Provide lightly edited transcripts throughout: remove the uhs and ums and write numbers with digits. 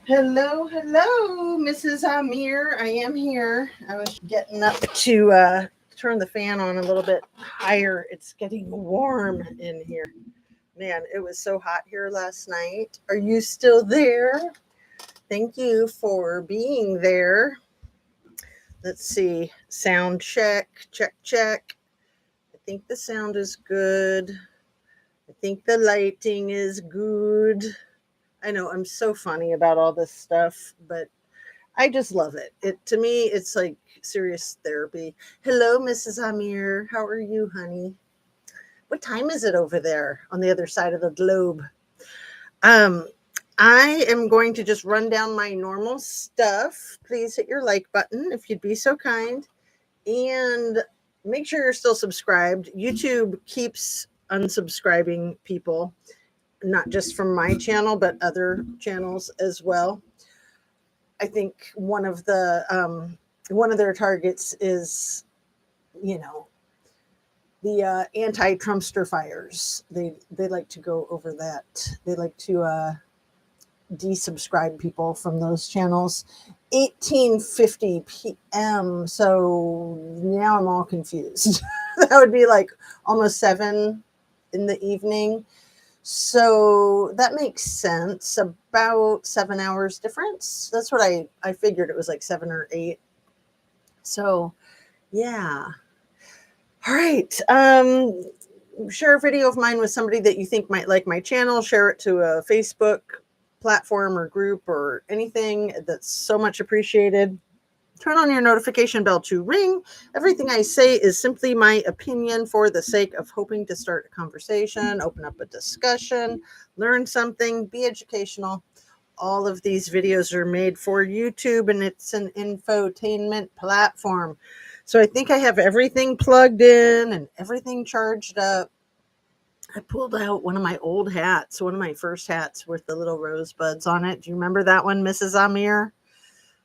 Hello, hello, Mrs. Amir. I am here. I was getting up to turn the fan on a little bit higher. It's getting warm in here. Man, it was so hot here last night. Are you still there? Thank you for being there. Let's see. Sound check, check, check. I think the sound is good. I think the lighting is good. I know I'm so funny about all this stuff, but I just love it. It to me, it's like serious therapy. Hello, Mrs. Amir. How are you, honey? What time is it over there on the other side of the globe? Um, I am going to just run down my normal stuff. Please hit your like button if you'd be so kind. And make sure you're still subscribed. YouTube keeps unsubscribing people, not just from my channel, but other channels as well. I think one of their targets is, you know, the anti-Trumpster fires. They like to go over that. They like to desubscribe people from those channels. 18:50 p.m. So now I'm all confused. That would be like almost 7 in the evening. So that makes sense. About 7 hours difference. That's what I figured. It was like 7 or 8. So yeah. All right. Share a video of mine with somebody that you think might like my channel. Share it to a Facebook platform or group or anything. That's so much appreciated. Turn on your notification bell to ring. Everything I say is simply my opinion for the sake of hoping to start a conversation, open up a discussion, learn something, be educational. All of these videos are made for YouTube, and it's an infotainment platform. So I think I have everything plugged in and everything charged up. I pulled out one of my old hats, one of my first hats with the little rosebuds on it. Do you remember that one, Mrs. Amir?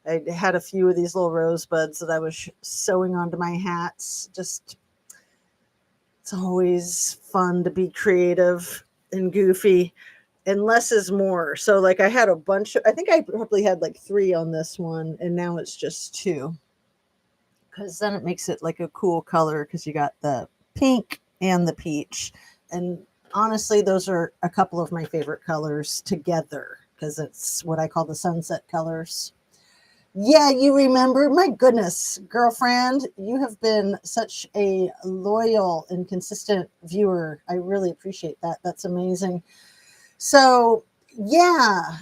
I had a few of these little rosebuds that I was sewing onto my hats. Just, it's always fun to be creative and goofy, and less is more. So like I had a bunch of, I think I probably had like 3 on this one, and now it's just 2. Because then it makes it like a cool color, because you got the pink and the peach. And honestly, those are a couple of my favorite colors together, because it's what I call the sunset colors. Yeah, you remember? My goodness, girlfriend, you have been such a loyal and consistent viewer. I really appreciate that. That's amazing. So, yeah,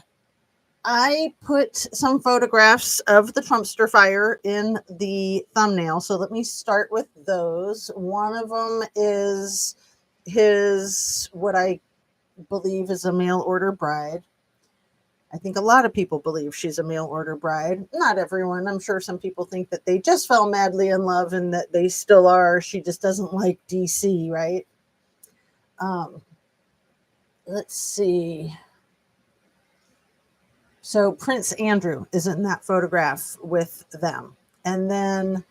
I put some photographs of the Trumpster fire in the thumbnail. So let me start with those. One of them is what I believe is a mail order bride. I think a lot of people believe she's a mail order bride. Not everyone. I'm sure some people think that they just fell madly in love and that they still are. She just doesn't like DC, right? Let's see. So Prince Andrew is in that photograph with them. And then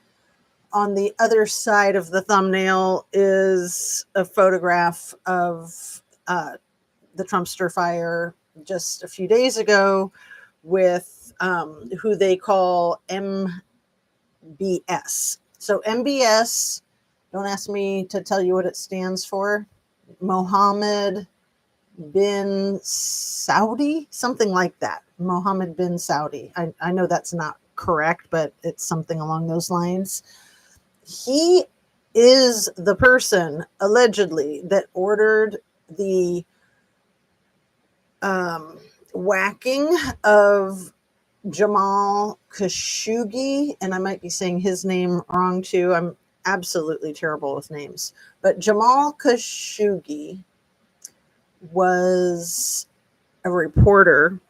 on the other side of the thumbnail is a photograph of the Trumpster fire just a few days ago with who they call MBS. So MBS, don't ask me to tell you what it stands for. Mohammed bin Saudi, something like that. Mohammed bin Saudi. I know that's not correct, but it's something along those lines. He is the person, allegedly, that ordered the whacking of Jamal Khashoggi, and I might be saying his name wrong too. I'm absolutely terrible with names. But Jamal Khashoggi was a reporter,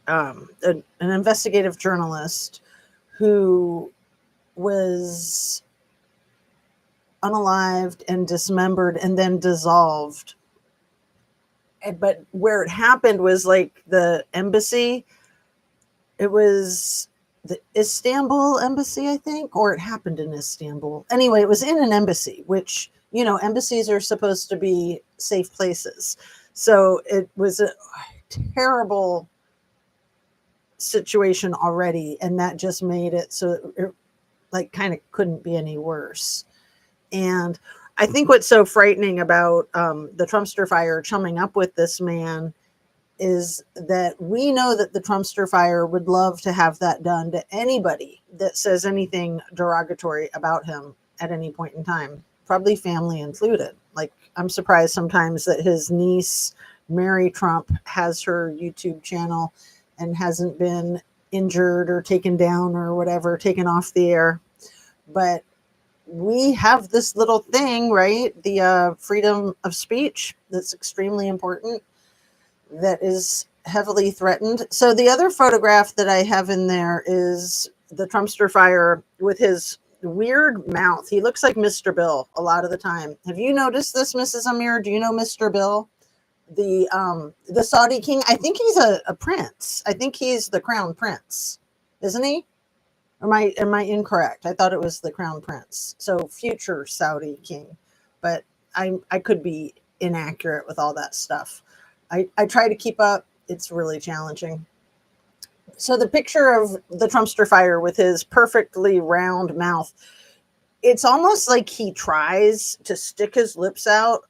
an investigative journalist who was unalived and dismembered and then dissolved. But where it happened was like the embassy. It was the Istanbul embassy, I think, or it happened in Istanbul. Anyway, it was in an embassy, which embassies are supposed to be safe places. So it was a terrible situation already, and that just made it so it like kind of couldn't be any worse. And I think what's so frightening about the Trumpster fire chumming up with this man is that we know that the Trumpster fire would love to have that done to anybody that says anything derogatory about him at any point in time, probably family included. Like, I'm surprised sometimes that his niece, Mary Trump, has her YouTube channel and hasn't been injured or taken down or whatever, taken off the air. But we have this little thing, right? The freedom of speech that's extremely important, that is heavily threatened. So the other photograph that I have in there is the Trumpster fire with his weird mouth. He looks like Mr. Bill a lot of the time. Have you noticed this, Mrs. Amir? Do you know Mr. Bill? The Saudi king? I think he's a prince. I think he's the crown prince, isn't he? Am I incorrect? I thought it was the crown prince. So future Saudi king. But I could be inaccurate with all that stuff. I try to keep up. It's really challenging. So the picture of the Trumpster fire with his perfectly round mouth, it's almost like he tries to stick his lips out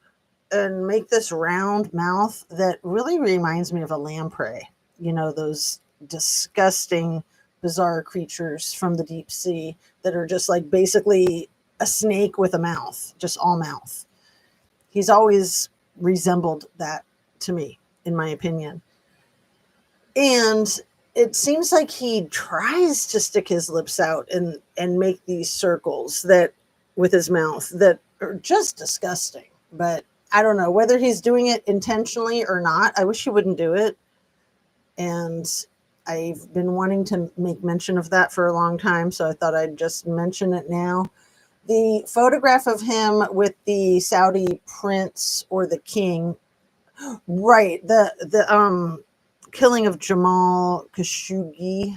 and make this round mouth that really reminds me of a lamprey. Those disgusting, bizarre creatures from the deep sea that are just like basically a snake with a mouth, just all mouth. He's always resembled that to me, in my opinion. And it seems like he tries to stick his lips out and make these circles that with his mouth that are just disgusting. But I don't know whether he's doing it intentionally or not. I wish he wouldn't do it. And I've been wanting to make mention of that for a long time, so I thought I'd just mention it now. The photograph of him with the Saudi prince or the king, right? The killing of Jamal Khashoggi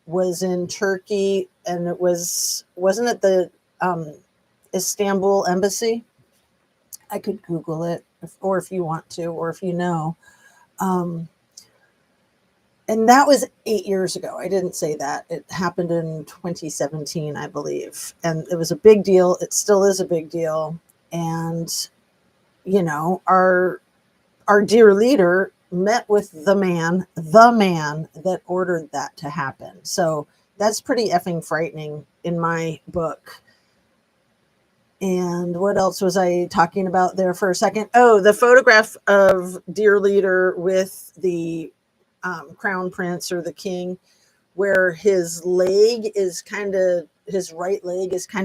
was in Turkey, and wasn't it the Istanbul embassy? I could Google it, or if you want to, or if you know. And that was 8 years ago. I didn't say that. It happened in 2017, I believe. And it was a big deal. It still is a big deal. And, our dear leader met with the man that ordered that to happen. So that's pretty effing frightening in my book. And what else was I talking about there for a second? Oh, the photograph of dear leader with the crown prince or the king, where his right leg is kind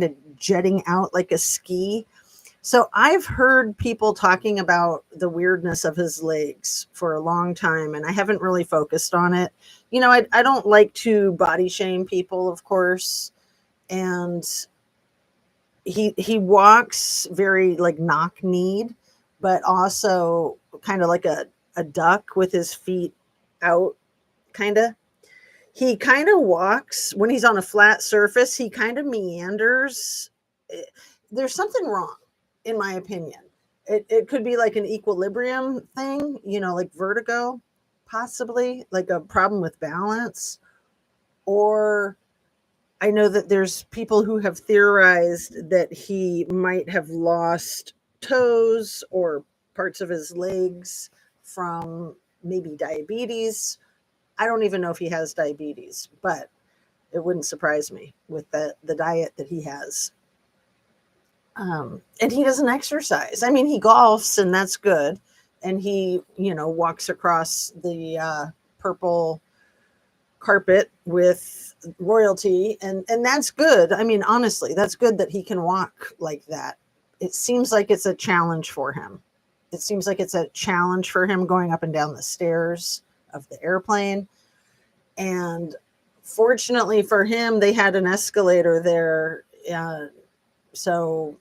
of jetting out like a ski. So I've heard people talking about the weirdness of his legs for a long time, and I haven't really focused on it. I don't like to body shame people, of course. And he walks very like knock-kneed, but also kind of like a duck with his feet out, kind of. He kind of walks when he's on a flat surface. He kind of meanders. There's something wrong, in my opinion. It could be like an equilibrium thing, like vertigo, possibly, like a problem with balance. Or I know that there's people who have theorized that he might have lost toes or parts of his legs from maybe diabetes. I don't even know if he has diabetes, but it wouldn't surprise me with the diet that he has. And he doesn't exercise. I mean, he golfs, and that's good. And he, walks across the purple carpet with royalty, and that's good. I mean, honestly, that's good that he can walk like that. It seems like it's a challenge for him. It seems like it's a challenge for him going up and down the stairs of the airplane. And fortunately for him, they had an escalator there. So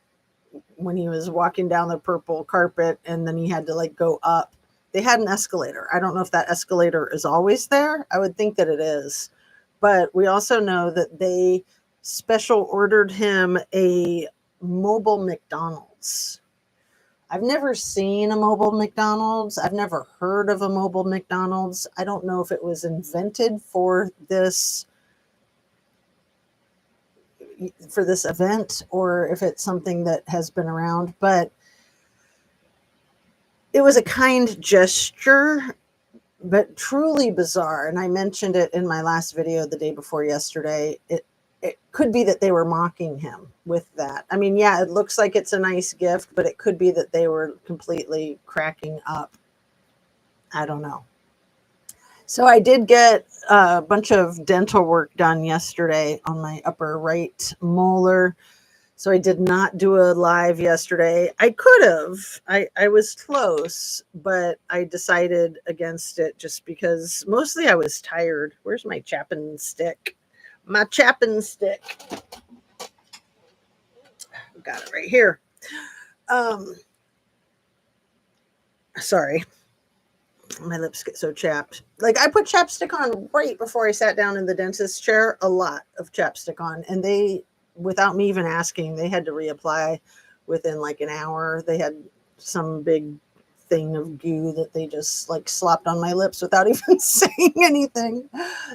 when he was walking down the purple carpet and then he had to like go up, they had an escalator. I don't know if that escalator is always there. I would think that it is. But we also know that they special ordered him a mobile McDonald's. I've never seen a mobile McDonald's. I've never heard of a mobile McDonald's. I don't know if it was invented for this event or if it's something that has been around, but it was a kind gesture, but truly bizarre. And I mentioned it in my last video the day before yesterday. It could be that they were mocking him with that. I mean, yeah, it looks like it's a nice gift, but it could be that they were completely cracking up. I don't know. So I did get a bunch of dental work done yesterday on my upper right molar. So I did not do a live yesterday. I could have. I was close, but I decided against it just because mostly I was tired. Where's my chapping stick? My chapping stick. Got it right here. Sorry. My lips get so chapped. Like, I put chapstick on right before I sat down in the dentist chair, a lot of chapstick on, and they, without me even asking, they had to reapply within like an hour. They had some big thing of goo that they just like slopped on my lips without even saying anything.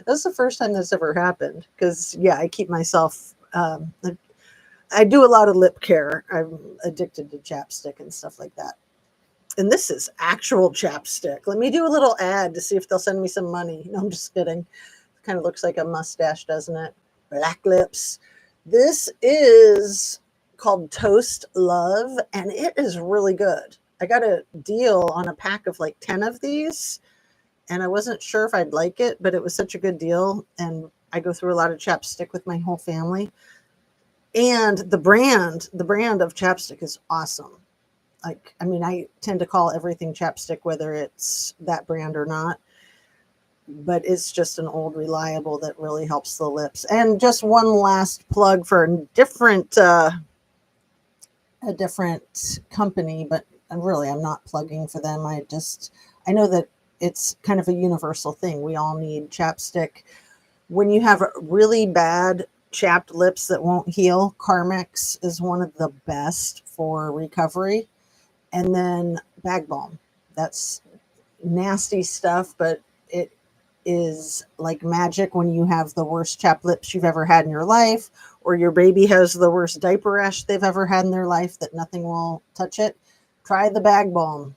That's the first time that's ever happened, because yeah, I keep myself I do a lot of lip care. I'm addicted to chapstick and stuff like that. And this is actual chapstick. Let me do a little ad to see if they'll send me some money. No, I'm just kidding. It kind of looks like a mustache, doesn't it? Black lips. This is called Toast Love, and it is really good. I got a deal on a pack of like 10 of these, and I wasn't sure if I'd like it, but it was such a good deal. And I go through a lot of chapstick with my whole family. And the brand of chapstick is awesome. Like, I mean, I tend to call everything chapstick, whether it's that brand or not, but it's just an old reliable that really helps the lips. And just one last plug for a different company, but really I'm not plugging for them. I know that it's kind of a universal thing. We all need chapstick. When you have really bad chapped lips that won't heal, Carmex is one of the best for recovery. And then bag balm. That's nasty stuff, but it is like magic when you have the worst chapped lips you've ever had in your life, or your baby has the worst diaper rash they've ever had in their life that nothing will touch it. Try the bag balm.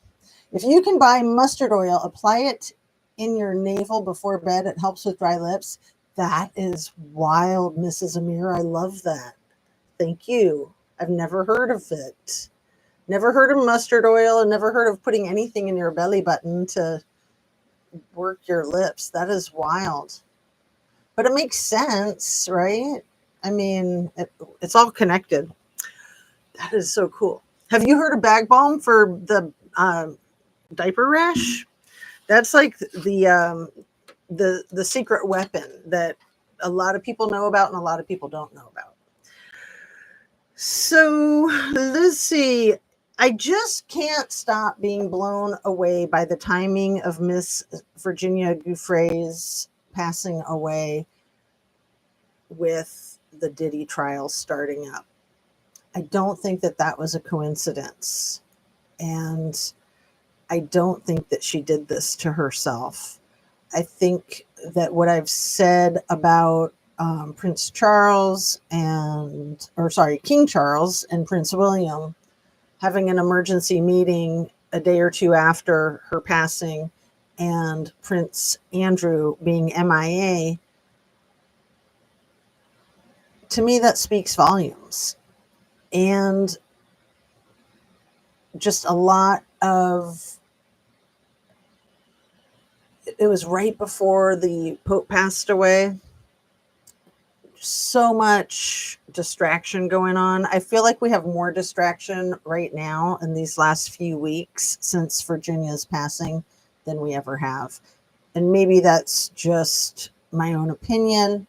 If you can buy mustard oil, apply it in your navel before bed. It helps with dry lips. That is wild, Mrs. Amir. I love that. Thank you. I've never heard of it. Never heard of mustard oil, and never heard of putting anything in your belly button to work your lips. That is wild. But it makes sense, right? I mean, it's all connected. That is so cool. Have you heard of bag balm for the diaper rash? That's like the secret weapon that a lot of people know about and a lot of people don't know about. So let's see. I just can't stop being blown away by the timing of Miss Virginia Guiffre's passing away with the Diddy trial starting up. I don't think that was a coincidence. And I don't think that she did this to herself. I think that what I've said about King Charles and Prince William having an emergency meeting a day or two after her passing, and Prince Andrew being MIA, to me that speaks volumes. And just a lot of, it was right before the Pope passed away. So much distraction going on. I feel like we have more distraction right now in these last few weeks since Virginia's passing than we ever have. And maybe that's just my own opinion.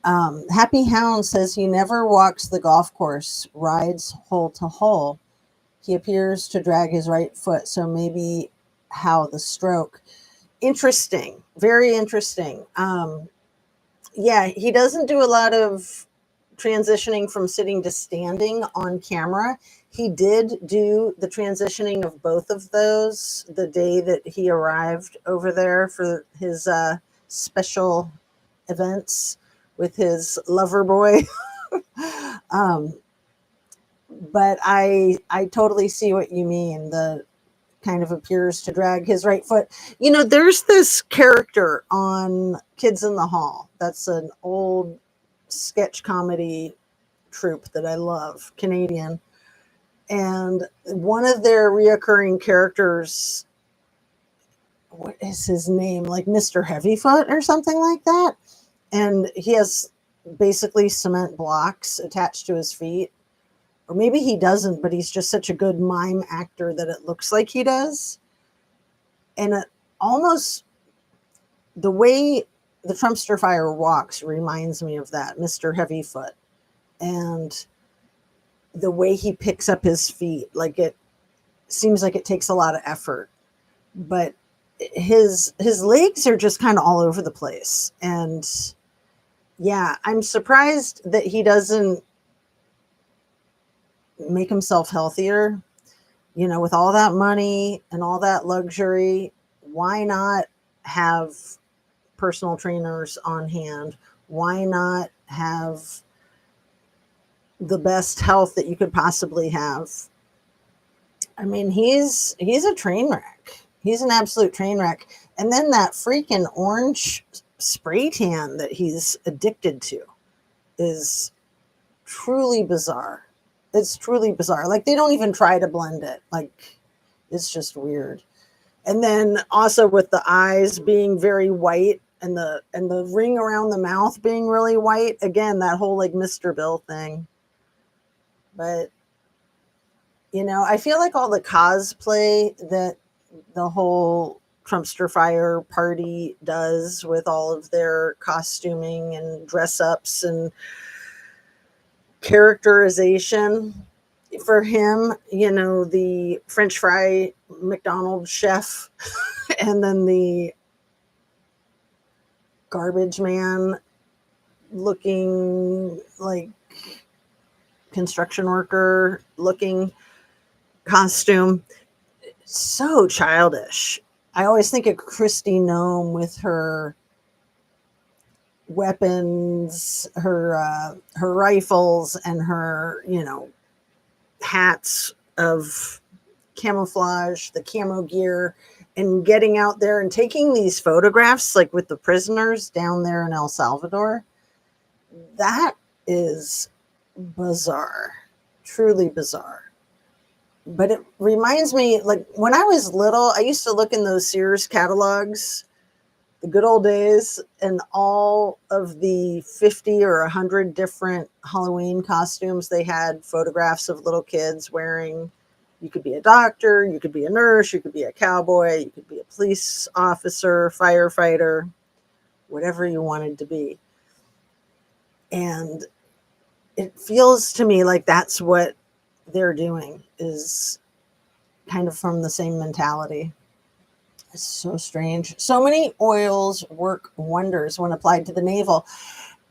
Happy Hound says he never walks the golf course, rides hole to hole. He appears to drag his right foot, so maybe how the stroke. Interesting. Very interesting. Yeah, he doesn't do a lot of transitioning from sitting to standing on camera. He did do the transitioning of both of those the day that he arrived over there for his special events with his lover boy. um, but I totally see what you mean. The kind of appears to drag his right foot. There's this character on Kids in the Hall. That's an old sketch comedy troupe that I love, Canadian. And one of their reoccurring characters, what is his name? Like Mr. Heavyfoot or something like that. And he has basically cement blocks attached to his feet. Or maybe he doesn't, but he's just such a good mime actor that it looks like he does. And it almost, the way the Trumpster fire walks reminds me of that, Mr. Heavyfoot. And the way he picks up his feet, like it seems like it takes a lot of effort, but his legs are just kind of all over the place. And yeah, I'm surprised that he doesn't make himself healthier. With all that money and all that luxury, why not have personal trainers on hand? Why not have the best health that you could possibly have? I mean, he's a train wreck. He's an absolute train wreck. And then that freaking orange spray tan that he's addicted to is truly bizarre. It's truly bizarre. Like, they don't even try to blend it. Like, it's just weird. And then also with the eyes being very white and the ring around the mouth being really white. Again, that whole like Mr. Bill thing. But I feel like all the cosplay that the whole Trumpster Fire party does with all of their costuming and dress ups and characterization for him, the French fry McDonald's chef and then the garbage man looking like construction worker looking costume, so childish. I always think of Kristi Noem with her weapons, her rifles, and her hats of camouflage, the camo gear, and getting out there and taking these photographs like with the prisoners down there in El Salvador. That is bizarre, truly bizarre. But it reminds me, like when I was little, I used to look in those Sears catalogs, the good old days, and all of the 50 or 100 different Halloween costumes. They had photographs of little kids wearing. You could be a doctor, you could be a nurse, you could be a cowboy, you could be a police officer, firefighter, whatever you wanted to be. And it feels to me like that's what they're doing, is kind of from the same mentality. It's so strange. So many oils work wonders when applied to the navel.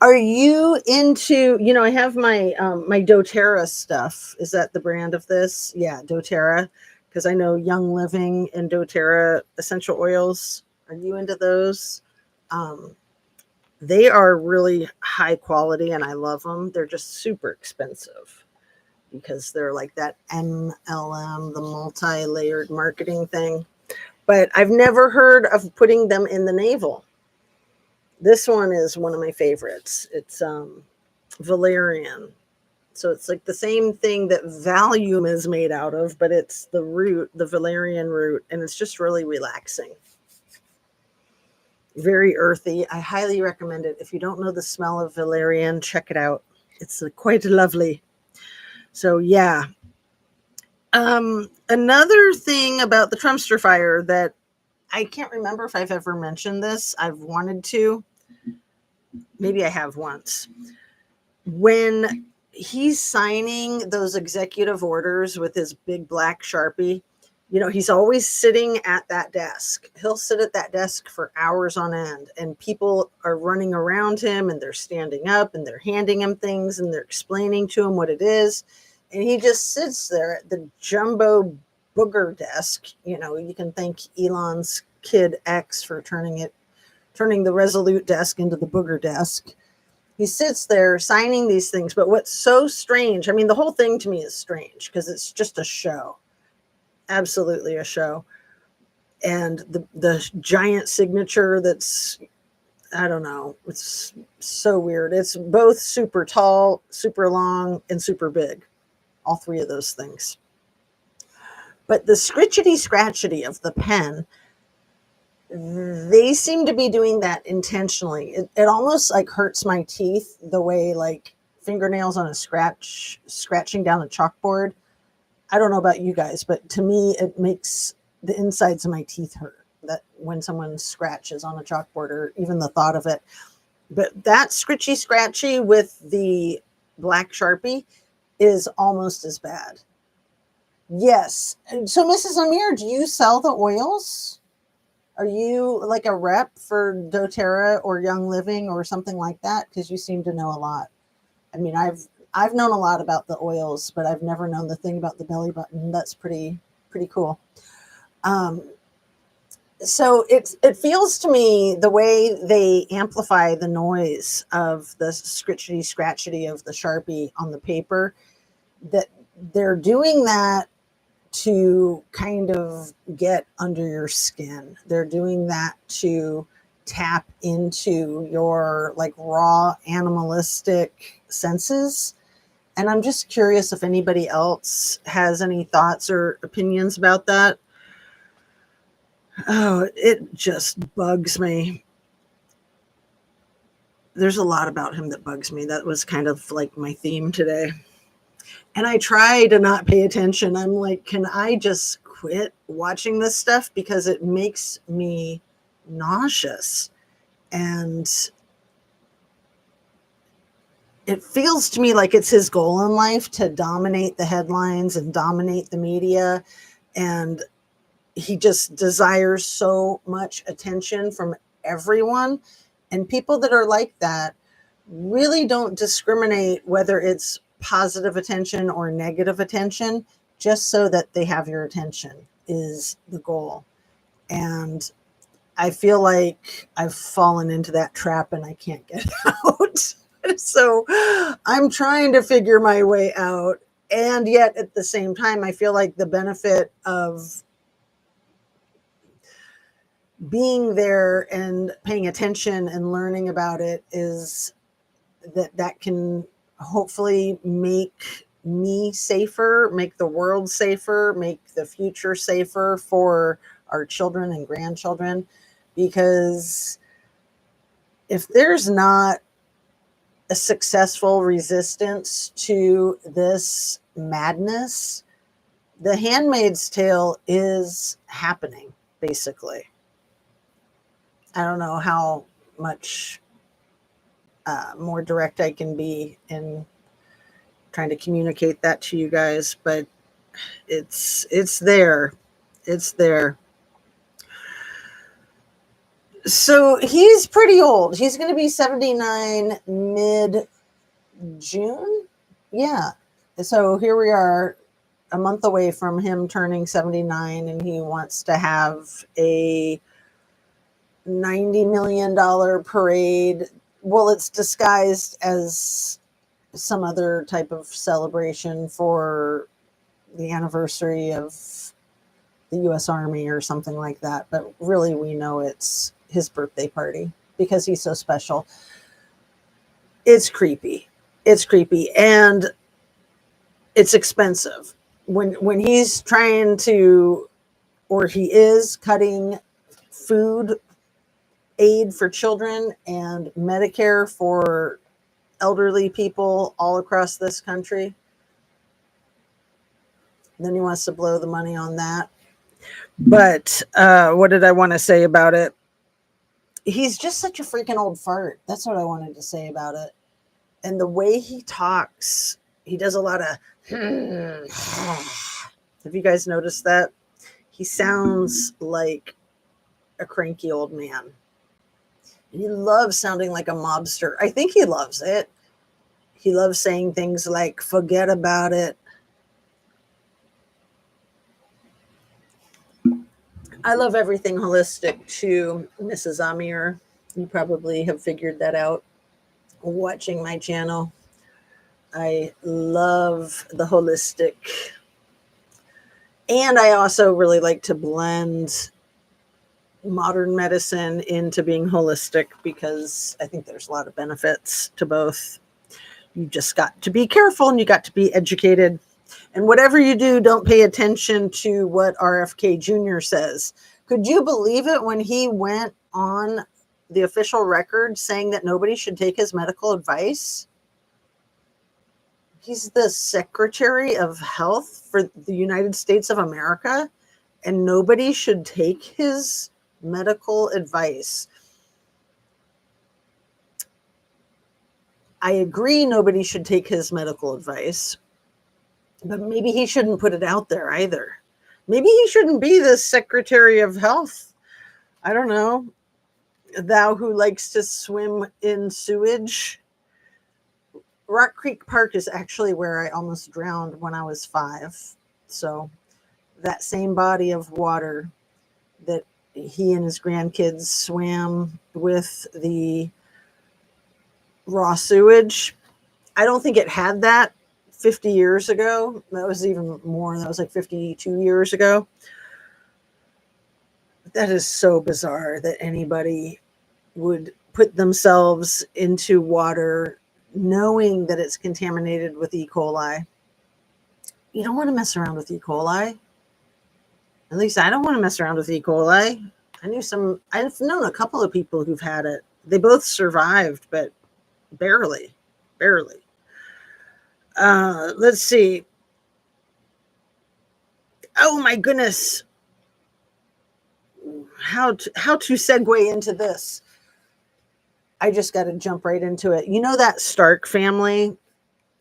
Are you into, I have my my doTERRA stuff. Is that the brand of this? Yeah, doTERRA. Because I know Young Living and doTERRA essential oils. Are you into those? They are really high quality and I love them. They're just super expensive because they're like that MLM, the multi-layered marketing thing. But I've never heard of putting them in the navel. This one is one of my favorites. It's valerian. So it's like the same thing that Valium is made out of, but it's the root, the valerian root, and it's just really relaxing. Very earthy. I highly recommend it. If you don't know the smell of valerian, check it out. It's quite lovely. So yeah. Another thing about the Trumpster fire that I can't remember if I've ever mentioned this. I've wanted to. Maybe I have once. When he's signing those executive orders with his big black Sharpie, He's always sitting at that desk. He'll sit at that desk for hours on end, and people are running around him, and they're standing up, and they're handing him things, and they're explaining to him what it is. And he just sits there at the jumbo booger desk. You can thank Elon's kid X for turning the Resolute desk into the booger desk. He sits there signing these things. But what's so strange, I mean, the whole thing to me is strange because it's just a show. Absolutely a show. And the giant signature that's, I don't know, it's so weird. It's both super tall, super long, and super big. All three of those things. But the scritchety scratchety of the pen, they seem to be doing that intentionally. It almost like hurts my teeth the way like fingernails on a scratching down a chalkboard. I don't know about you guys, but to me, it makes the insides of my teeth hurt that when someone scratches on a chalkboard or even the thought of it. But that scritchy scratchy with the black Sharpie is almost as bad. Yes. So, Mrs. Amir, do you sell the oils? Are you like a rep for doTERRA or Young Living or something like that? Because you seem to know a lot. I mean, I've known a lot about the oils, but I've never known the thing about the belly button. That's pretty cool. So it feels to me the way they amplify the noise of the scritchety scratchety of the Sharpie on the paper, that they're doing that to kind of get under your skin. They're doing that to tap into your like raw animalistic senses. And I'm just curious if anybody else has any thoughts or opinions about that. Oh, it just bugs me. There's a lot about him that bugs me. That was kind of like my theme today. And I try to not pay attention. I'm like, can I just quit watching this stuff? Because it makes me nauseous. And it feels to me like it's his goal in life to dominate the headlines and dominate the media. And he just desires so much attention from everyone. And people that are like that really don't discriminate whether it's positive attention or negative attention, just so that they have your attention is the goal. And I feel like I've fallen into that trap and I can't get out. So I'm trying to figure my way out. And yet at the same time, I feel like the benefit of being there and paying attention and learning about it is that can hopefully make me safer, make the world safer, make the future safer for our children and grandchildren. Because if there's not a successful resistance to this madness, the Handmaid's Tale is happening, basically. I don't know how much more direct I can be in trying to communicate that to you guys, but it's there. It's there. So he's pretty old. He's going to be 79 mid-June. Yeah. So here we are a month away from him turning 79, and he wants to have a $90 million parade. Well, it's disguised as some other type of celebration for the anniversary of the U.S. Army or something like that. But really, we know it's his birthday party because he's so special. It's creepy. It's creepy. And it's expensive. When he's trying to, or he is cutting food aid for children and Medicare for elderly people all across this country, then he wants to blow the money on that. But what did I want to say about it? He's just such a freaking old fart. That's what I wanted to say about it. And the way he talks, he does a lot of have you guys noticed that? he sounds like a cranky old man. He loves sounding like a mobster. I think he loves it. He loves saying things like, forget about it. I love everything holistic too, Mrs. Amir. You probably have figured that out watching my channel. I love the holistic. And I also really like to blend modern medicine into being holistic because I think there's a lot of benefits to both. You just got to be careful and you got to be educated. And whatever you do, don't pay attention to what RFK Jr. says. Could you believe it when he went on the official record saying that nobody should take his medical advice? He's the Secretary of Health for the United States of America, and nobody should take his medical advice. I agree nobody should take his medical advice, but maybe he shouldn't put it out there either. Maybe he shouldn't be the Secretary of Health. I don't know. Thou who likes to swim in sewage. Rock Creek Park is actually where I almost drowned when I was 5. So that same body of water that he and his grandkids swam with the raw sewage, I don't think it had that 50 years ago. That was even more. That was like 52 years ago. That is so bizarre that anybody would put themselves into water knowing that it's contaminated with E. coli. You don't want to mess around with E. coli. At least I don't want to mess around with E. coli. I've known a couple of people who've had it. They both survived, but barely. Let's see. Oh my goodness. How to segue into this? I just got to jump right into it. You know that Stark family,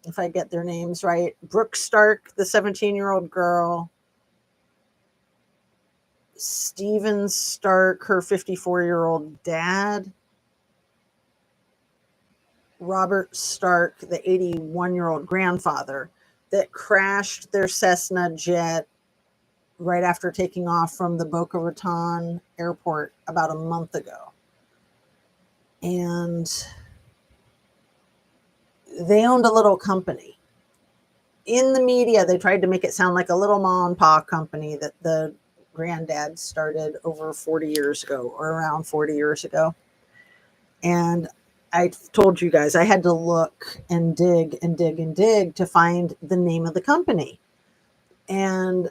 if I get their names right, Brooke Stark, the 17-year-old girl, Steven Stark, her 54-year-old dad, Robert Stark, the 81-year-old grandfather, that crashed their Cessna jet right after taking off from the Boca Raton airport about a month ago. And they owned a little company. In the media, they tried to make it sound like a little mom and pop company that the granddad started over 40 years ago or around 40 years ago. And I told you guys I had to look and dig to find the name of the company. And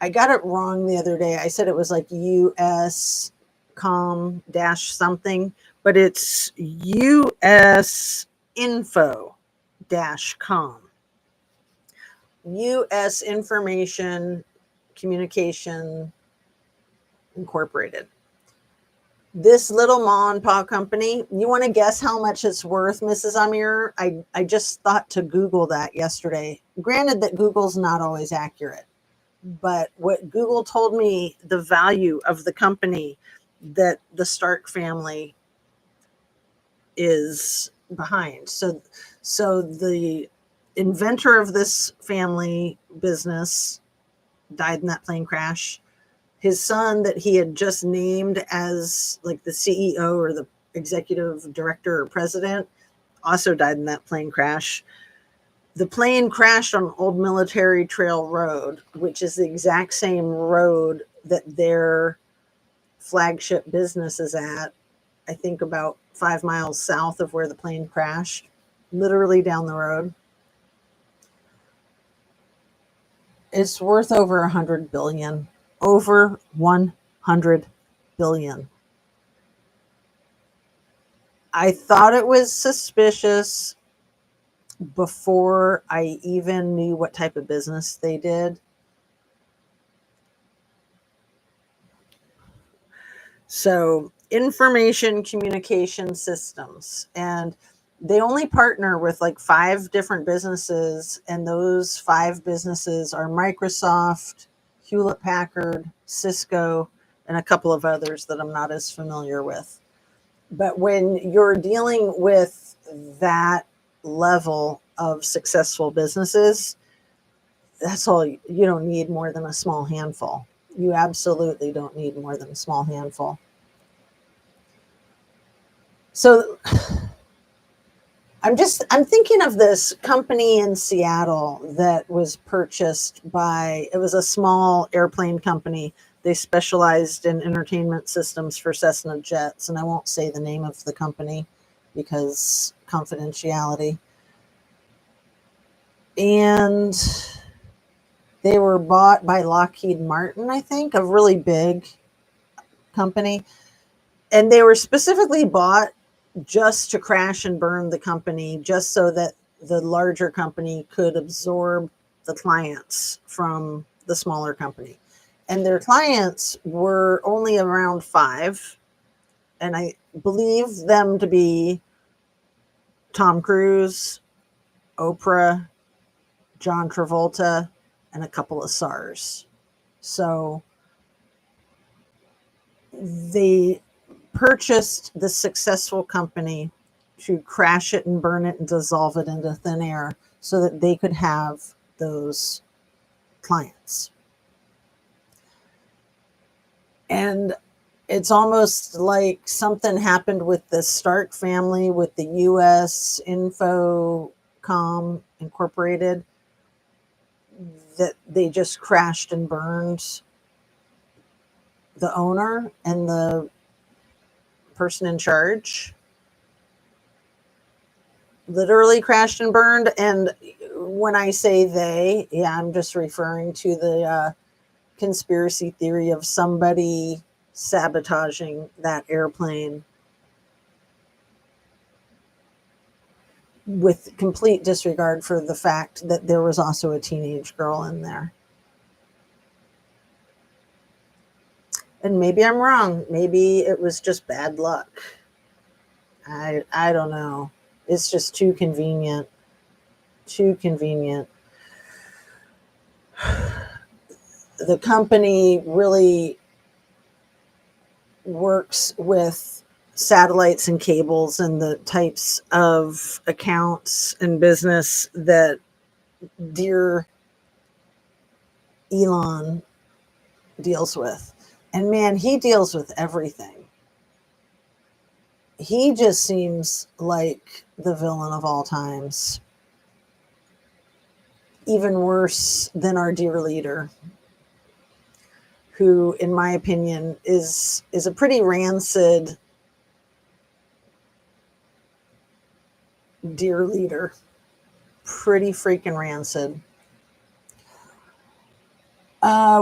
I got it wrong the other day. I said it was like US com dash something, but it's US info dash com. US Information Communication Incorporated. This little mom and pop company, you want to guess how much it's worth, Mrs. Amir? I just thought to Google that yesterday. Granted that Google's not always accurate, but what Google told me, the value of the company that the Stark family is behind. So the inventor of this family business died in that plane crash. His son that he had just named as like the CEO or the executive director or president also died in that plane crash. The plane crashed on Old Military Trail Road, which is the exact same road that their flagship business is at. I think about 5 miles south of where the plane crashed, literally down the road. It's worth over 100 billion. Over 100 billion. I thought it was suspicious before I even knew what type of business they did. So, information communication systems, and they only partner with like 5 different businesses, and those 5 businesses are Microsoft, Hewlett Packard, Cisco, and a couple of others that I'm not as familiar with. But when you're dealing with that level of successful businesses, that's all. You don't need more than a small handful. You absolutely don't need more than a small handful. So I'm thinking of this company in Seattle that was purchased by, it was a small airplane company. They specialized in entertainment systems for Cessna jets, and I won't say the name of the company because confidentiality. And they were bought by Lockheed Martin, I think, a really big company. And they were specifically bought just to crash and burn the company, just so that the larger company could absorb the clients from the smaller company. And their clients were only around 5. And I believe them to be Tom Cruise, Oprah, John Travolta, and a couple of stars. So they purchased the successful company to crash it and burn it and dissolve it into thin air so that they could have those clients. And it's almost like something happened with the Stark family with the US Infocom Incorporated, that they just crashed and burned the owner and the person in charge. Literally crashed and burned. And when I say they, yeah, I'm just referring to the conspiracy theory of somebody sabotaging that airplane with complete disregard for the fact that there was also a teenage girl in there. And maybe I'm wrong. Maybe it was just bad luck. I don't know. It's just too convenient. Too convenient. The company really works with satellites and cables and the types of accounts and business that dear Elon deals with. And man, he deals with everything. He just seems like the villain of all times. Even worse than our dear leader, who, in my opinion, is a pretty rancid dear leader. Pretty freaking rancid.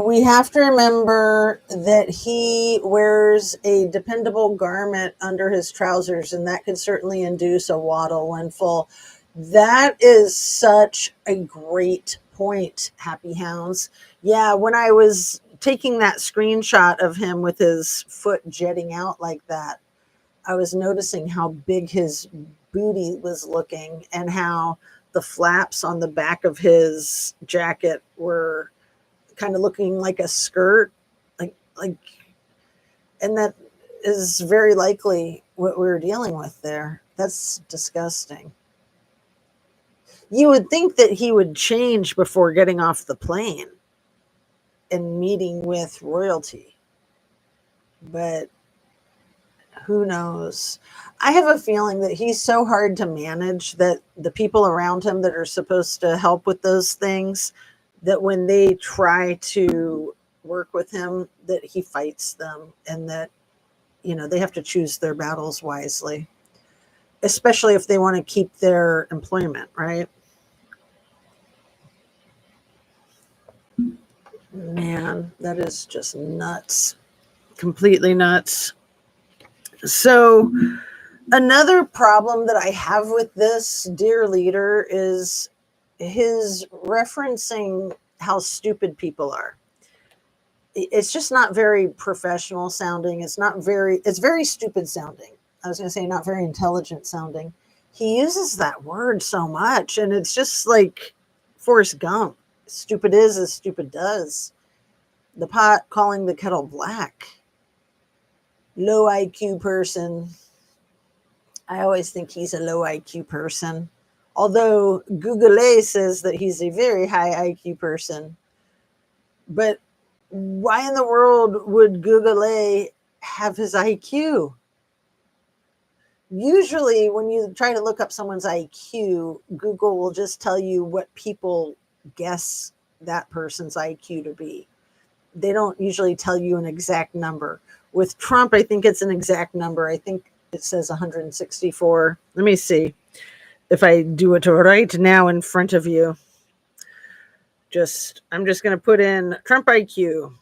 We have to remember that he wears a dependable garment under his trousers, and that could certainly induce a waddle when full. That is such a great point, Happy Hounds. Yeah, when I was taking that screenshot of him with his foot jetting out like that, I was noticing how big his booty was looking and how the flaps on the back of his jacket were kind of looking like a skirt, like, and that is very likely what we were dealing with there. That's disgusting. You would think that he would change before getting off the plane and meeting with royalty, but who knows? I have a feeling that he's so hard to manage that the people around him that are supposed to help with those things, that when they try to work with him, that he fights them, and that, they have to choose their battles wisely, especially if they want to keep their employment, right? Man, that is just nuts. Completely nuts. So, another problem that I have with this dear leader is his referencing how stupid people are. It's just not very professional sounding. It's very stupid sounding. I was going to say not very intelligent sounding. He uses that word so much, and it's just like Forrest Gump. Stupid is as stupid does. The pot calling the kettle black. Low IQ person. I always think he's a low IQ person. Although Google says that he's a very high IQ person. But why in the world would Google have his IQ? Usually, when you try to look up someone's IQ, Google will just tell you what people guess that person's IQ to be. They don't usually tell you an exact number. With Trump, I think it's an exact number. I think it says 164. Let me see if I do it right now in front of you. I'm just going to put in Trump IQ.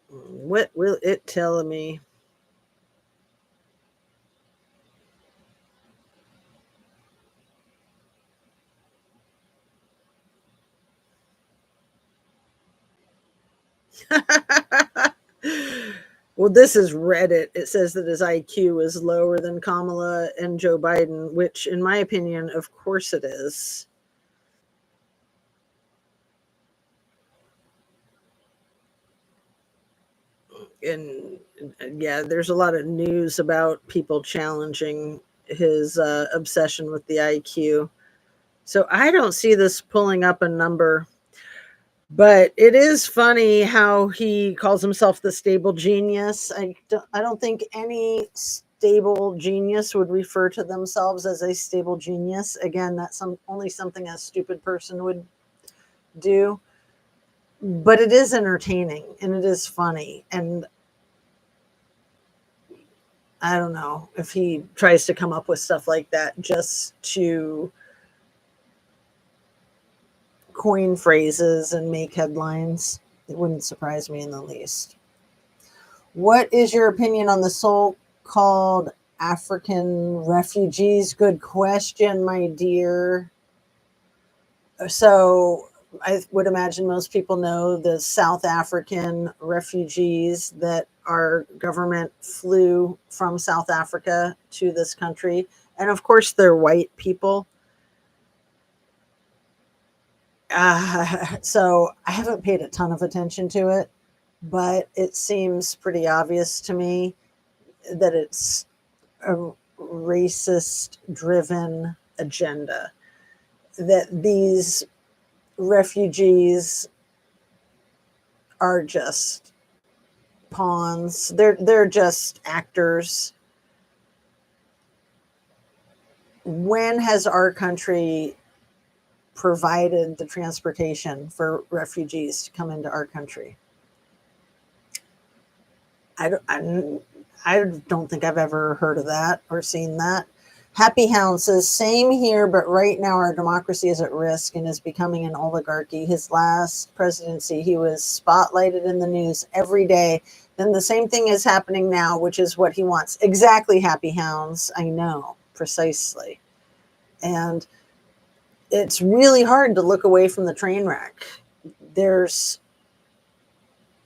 What will it tell me? Well, this is Reddit. It says that his IQ is lower than Kamala and Joe Biden, which, in my opinion, of course it is. And yeah, there's a lot of news about people challenging his obsession with the IQ. So I don't see this pulling up a number. But it is funny how he calls himself the stable genius. I don't think any stable genius would refer to themselves as a stable genius. Again, that's only something a stupid person would do. But it is entertaining and it is funny. And I don't know if he tries to come up with stuff like that just to coin phrases and make headlines. It wouldn't surprise me in the least. What is your opinion on the so-called African refugees? Good question, my dear. So I would imagine most people know the South African refugees that our government flew from South Africa to this country. And of course, they're white people. So I haven't paid a ton of attention to it, but it seems pretty obvious to me that it's a racist driven agenda, that these refugees are just pawns. They're just actors. When has our country provided the transportation for refugees to come into our country? I don't think I've ever heard of that or seen that. Happy Hound says, same here, but right now our democracy is at risk and is becoming an oligarchy. His last presidency, he was spotlighted in the news every day. Then the same thing is happening now, which is what he wants. Exactly, Happy Hounds. I know, precisely. And it's really hard to look away from the train wreck. There's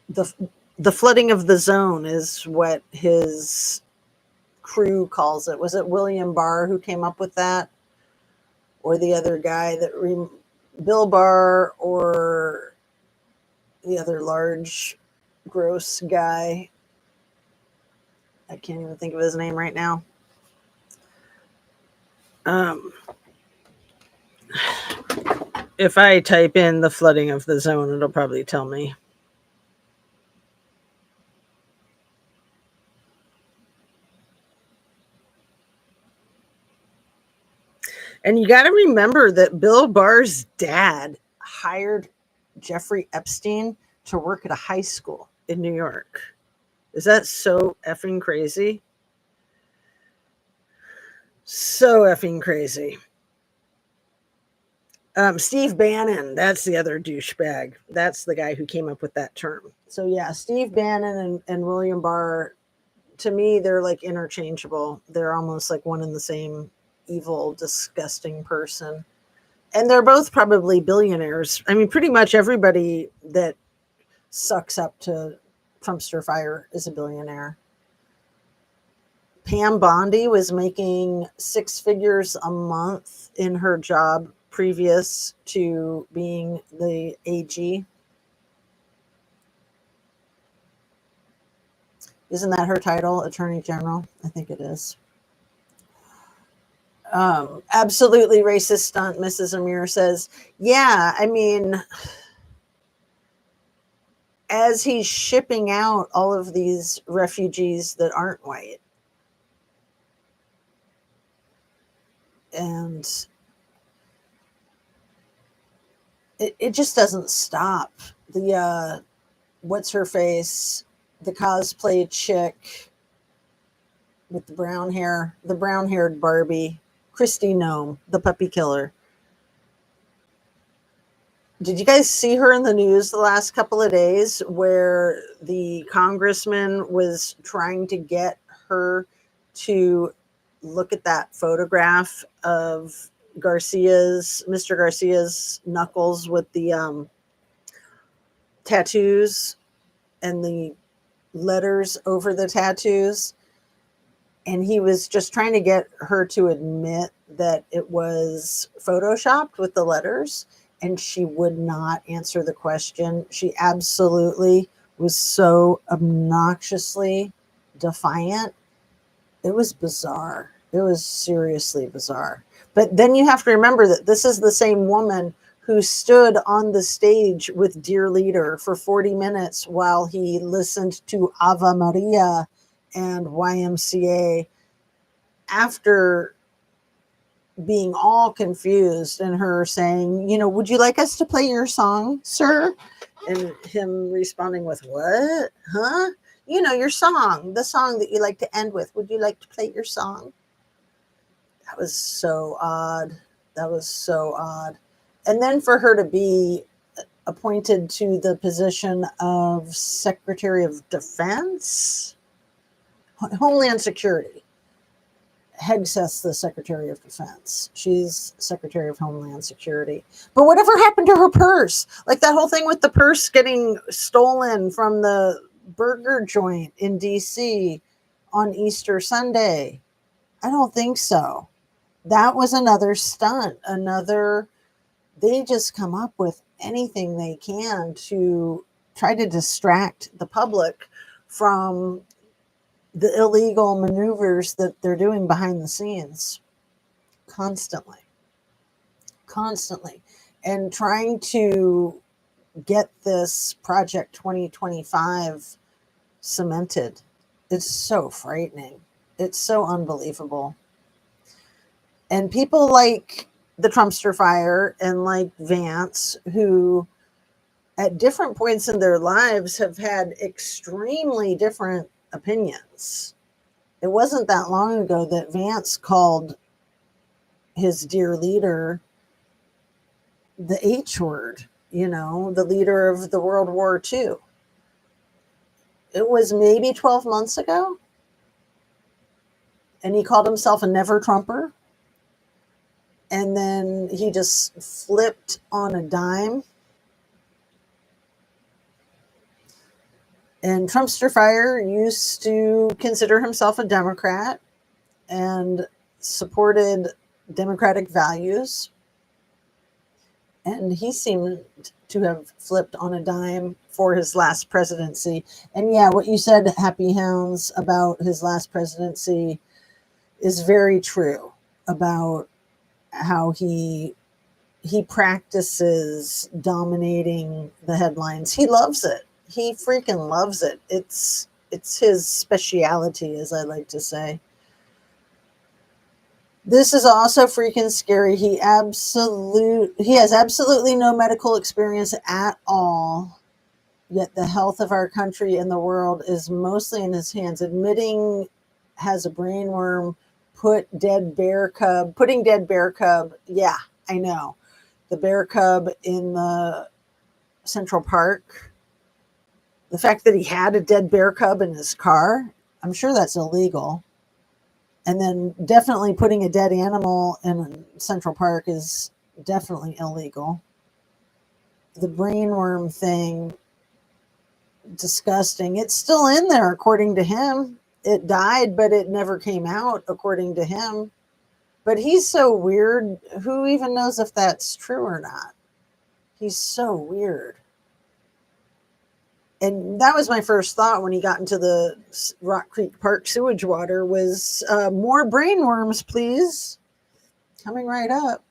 the flooding of the zone is what his crew calls it. Was it William Barr who came up with that, or the other guy that Bill Barr, or the other large gross guy? I can't even think of his name right now. If I type in the flooding of the zone, it'll probably tell me. And you got to remember that Bill Barr's dad hired Jeffrey Epstein to work at a high school in New York. Is that so effing crazy? So effing crazy. Steve Bannon, that's the other douchebag. That's the guy who came up with that term. So yeah, Steve Bannon and William Barr, to me, they're like interchangeable. They're almost like one and the same evil, disgusting person. And they're both probably billionaires. I mean, pretty much everybody that sucks up to Trumpster fire is a billionaire. Pam Bondi was making 6 figures a month in her job previous to being the AG. Isn't that her title, Attorney General? I think it is. Absolutely racist stunt, Mrs. Amir says. Yeah, I mean, as he's shipping out all of these refugees that aren't white, and it just doesn't stop. The what's her face, the cosplay chick with the brown hair, the brown haired Barbie, Christy Nome, the puppy killer. Did you guys see her in the news the last couple of days where the congressman was trying to get her to look at that photograph of Mr. Garcia's knuckles with the tattoos and the letters over the tattoos? And he was just trying to get her to admit that it was photoshopped with the letters, and she would not answer the question. She absolutely was so obnoxiously defiant. It was bizarre. It was seriously bizarre. But then you have to remember that this is the same woman who stood on the stage with Dear Leader for 40 minutes while he listened to Ave Maria and YMCA, after being all confused and her saying, would you like us to play your song, sir? And him responding with, what? Huh? Your song, the song that you like to end with. Would you like to play your song? That was so odd. That was so odd. And then for her to be appointed to the position of Secretary of Defense, Homeland Security. Hegseth's the Secretary of Defense. She's Secretary of Homeland Security. But whatever happened to her purse? Like that whole thing with the purse getting stolen from the burger joint in DC on Easter Sunday. I don't think so. That was another stunt. They just come up with anything they can to try to distract the public from the illegal maneuvers that they're doing behind the scenes constantly, and trying to get this Project 2025 cemented. It's so frightening. It's so unbelievable. And people like the Trumpster fire and like Vance, who at different points in their lives have had extremely different opinions. It wasn't that long ago that Vance called his dear leader the H word, the leader of the World War II. It was maybe 12 months ago. And he called himself a never Trumper. And then he just flipped on a dime. And Trumpster Fire used to consider himself a Democrat and supported Democratic values. And he seemed to have flipped on a dime for his last presidency. And yeah, what you said, Happy Hounds, about his last presidency is very true about how he practices dominating the headlines. He loves it. He freaking loves it. It's his speciality, as I like to say. This is also freaking scary. He has absolutely no medical experience at all. Yet the health of our country and the world is mostly in his hands. Admitting has a brain worm, putting dead bear cub. Yeah, I know. The bear cub in the Central Park. The fact that he had a dead bear cub in his car, I'm sure that's illegal. And then definitely putting a dead animal in Central Park is definitely illegal. The brainworm thing, disgusting. It's still in there, according to him. It died, but it never came out, according to him. But he's so weird. Who even knows if that's true or not? He's so weird. And that was my first thought when he got into the Rock Creek Park sewage water was more brain worms, please. Coming right up.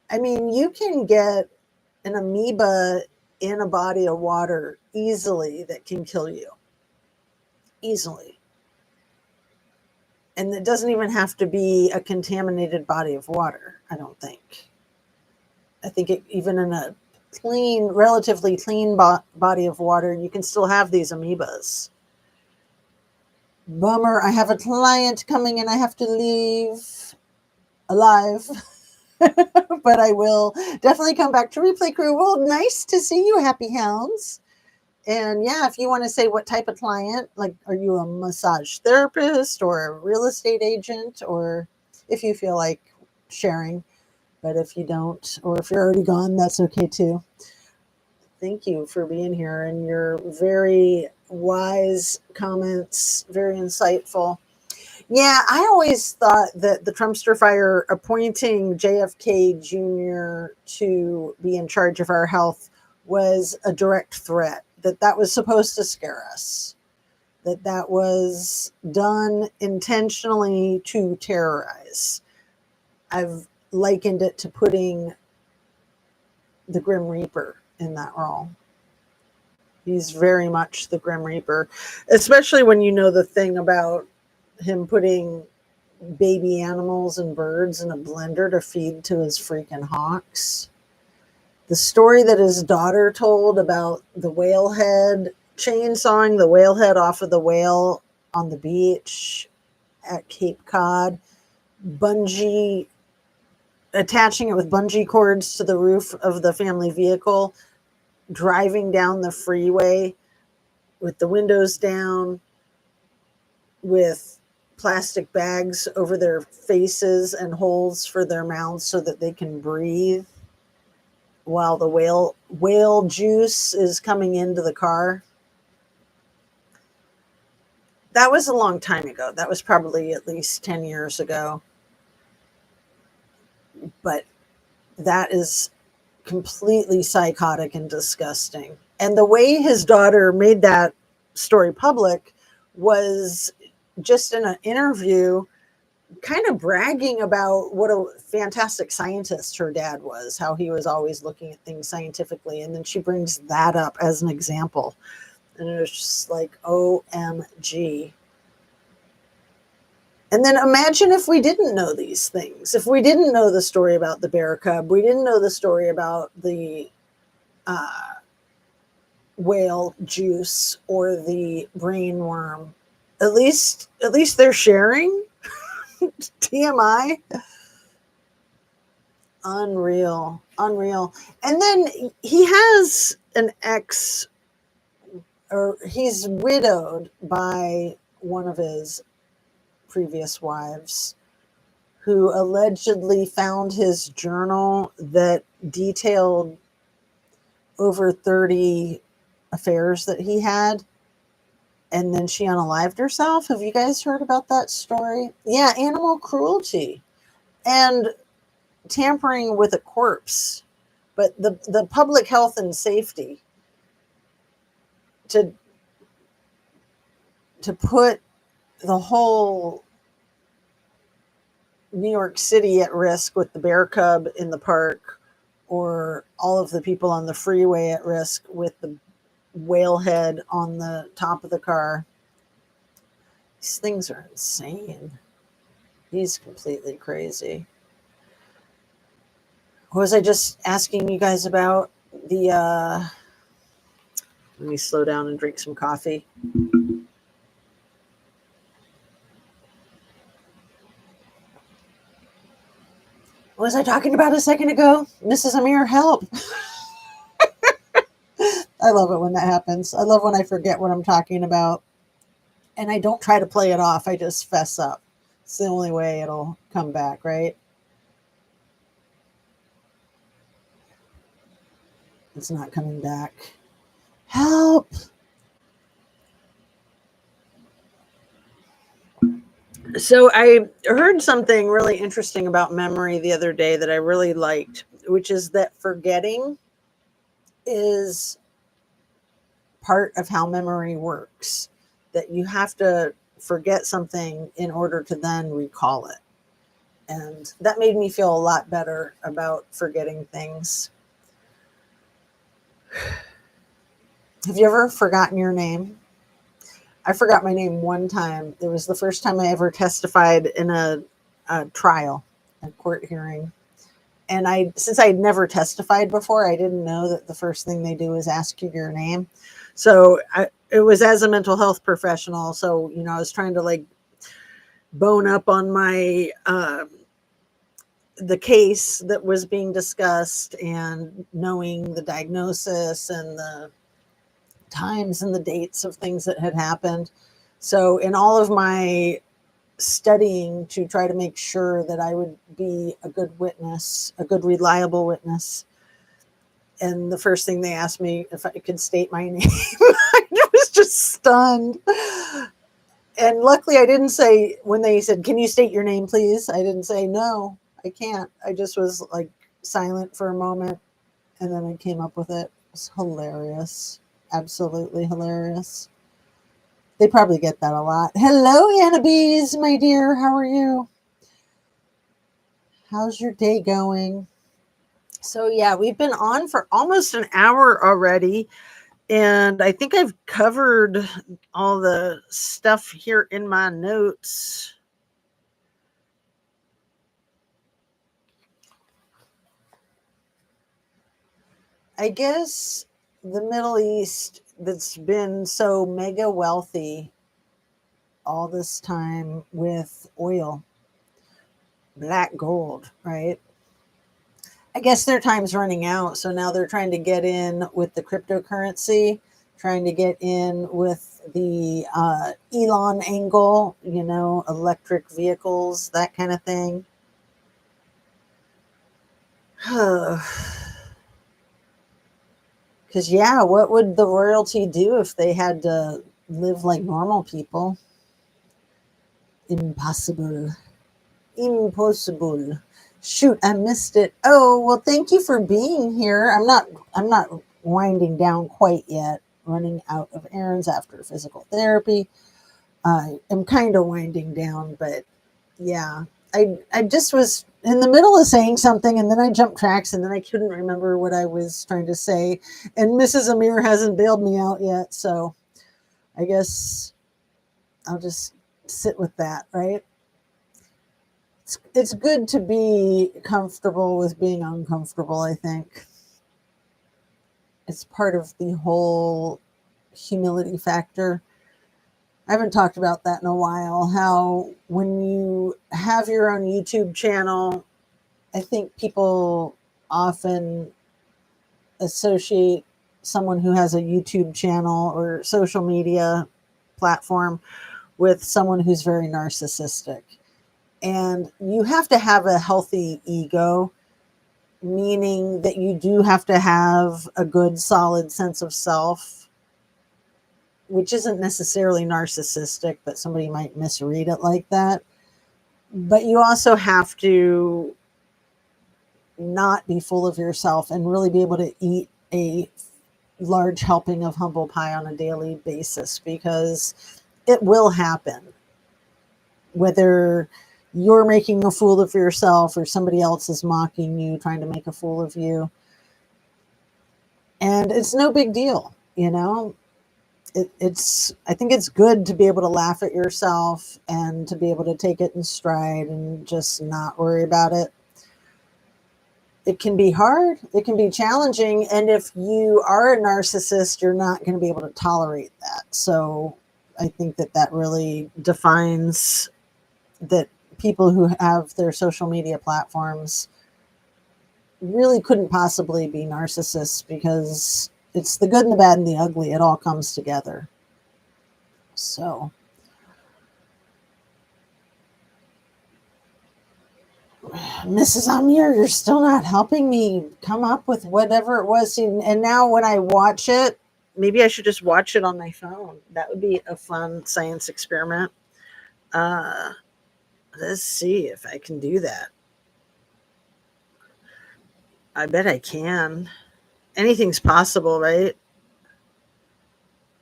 I mean, you can get an amoeba in a body of water easily that can kill you. Easily. And it doesn't even have to be a contaminated body of water, I don't think. I think even in a clean, relatively clean body of water, you can still have these amoebas. Bummer, I have a client coming and I have to leave alive. But I will definitely come back to Replay Crew. Well, nice to see you, Happy Hounds. And yeah, if you want to say what type of client, like, are you a massage therapist or a real estate agent, or if you feel like sharing, but if you don't, or if you're already gone, that's okay too. Thank you for being here and your very wise comments, very insightful. Yeah, I always thought that the Trumpster fire appointing JFK Jr. to be in charge of our health was a direct threat, that was supposed to scare us, that was done intentionally to terrorize. I've likened it to putting the Grim Reaper in that role. He's very much the Grim Reaper, especially when you know the thing about him putting baby animals and birds in a blender to feed to his freaking hawks. The story that his daughter told about the whale head, chainsawing the whale head off of the whale on the beach at Cape Cod, attaching it with bungee cords to the roof of the family vehicle, driving down the freeway with the windows down, with plastic bags over their faces and holes for their mouths so that they can breathe while the whale juice is coming into the car. That was a long time ago. That was probably at least 10 years ago. But that is completely psychotic and disgusting. And the way his daughter made that story public was just in an interview, kind of bragging about what a fantastic scientist her dad was, how he was always looking at things scientifically. And then she brings that up as an example. And it was just like, OMG. And then imagine if we didn't know these things. If we didn't know the story about the bear cub, we didn't know the story about the whale juice or the brain worm. At least they're sharing. TMI. Unreal. And then he has an ex, or he's widowed by one of his previous wives, who allegedly found his journal that detailed over 30 affairs that he had, and then she unalived herself. Have you guys heard about that story? Yeah, animal cruelty and tampering with a corpse. But the public health and safety to put the whole New York City at risk with the bear cub in the park, or all of the people on the freeway at risk with the whale head on the top of the car. These things are insane. He's completely crazy. Was I just asking you guys about the let me slow down and drink some coffee. What was I talking about a second ago? Mrs. Amir, help. I love it when that happens. I love when I forget what I'm talking about. And I don't try to play it off. I just fess up. It's the only way it'll come back, right? It's not coming back. Help. So I heard something really interesting about memory the other day that I really liked, which is that forgetting is part of how memory works. That you have to forget something in order to then recall it. And that made me feel a lot better about forgetting things. Have you ever forgotten your name? I forgot my name one time. It was the first time I ever testified in a trial, a court hearing. And since I'd never testified before, I didn't know that the first thing they do is ask you your name. So it was as a mental health professional. So, I was trying to like bone up on my, the case that was being discussed and knowing the diagnosis and the times and the dates of things that had happened. So in all of my studying to try to make sure that I would be a good witness, a good reliable witness, and the first thing they asked me if I could state my name, I was just stunned. And luckily I didn't say, when they said, "Can you state your name, please?" I didn't say, "No, I can't." I just was like silent for a moment, and then I came up with it. It was hilarious. Absolutely hilarious. They probably get that a lot. Hello, Anna Bees, my dear. How are you? How's your day going? So, yeah, we've been on for almost an hour already. And I think I've covered all the stuff here in my notes. I guess the Middle East, that's been so mega wealthy all this time with oil, black gold, right? I guess their time's running out. So now they're trying to get in with the cryptocurrency, trying to get in with the Elon angle, electric vehicles, that kind of thing. Because, yeah, what would the royalty do if they had to live like normal people? Impossible. Impossible. Shoot, I missed it. Oh, well, thank you for being here. I'm not winding down quite yet. Running out of errands after physical therapy. I am kind of winding down, but yeah. I just was in the middle of saying something and then I jumped tracks and then I couldn't remember what I was trying to say. And Mrs. Amir hasn't bailed me out yet, so I guess I'll just sit with that, right? It's good to be comfortable with being uncomfortable, I think. It's part of the whole humility factor. I haven't talked about that in a while. How when you have your own YouTube channel, I think people often associate someone who has a YouTube channel or social media platform with someone who's very narcissistic. And you have to have a healthy ego, meaning that you do have to have a good, solid sense of self, which isn't necessarily narcissistic, but somebody might misread it like that. But you also have to not be full of yourself and really be able to eat a large helping of humble pie on a daily basis, because it will happen. Whether you're making a fool of yourself or somebody else is mocking you, trying to make a fool of you. And it's no big deal, I think it's good to be able to laugh at yourself and to be able to take it in stride and just not worry about it. It can be hard, it can be challenging, and if you are a narcissist, you're not going to be able to tolerate that. So I think that really defines that people who have their social media platforms really couldn't possibly be narcissists, because it's the good and the bad and the ugly. It all comes together. So, Mrs. Amir, you're still not helping me come up with whatever it was. And now when I watch it, maybe I should just watch it on my phone. That would be a fun science experiment. Uh, Let's see if I can do that. I bet I can. Anything's possible, right?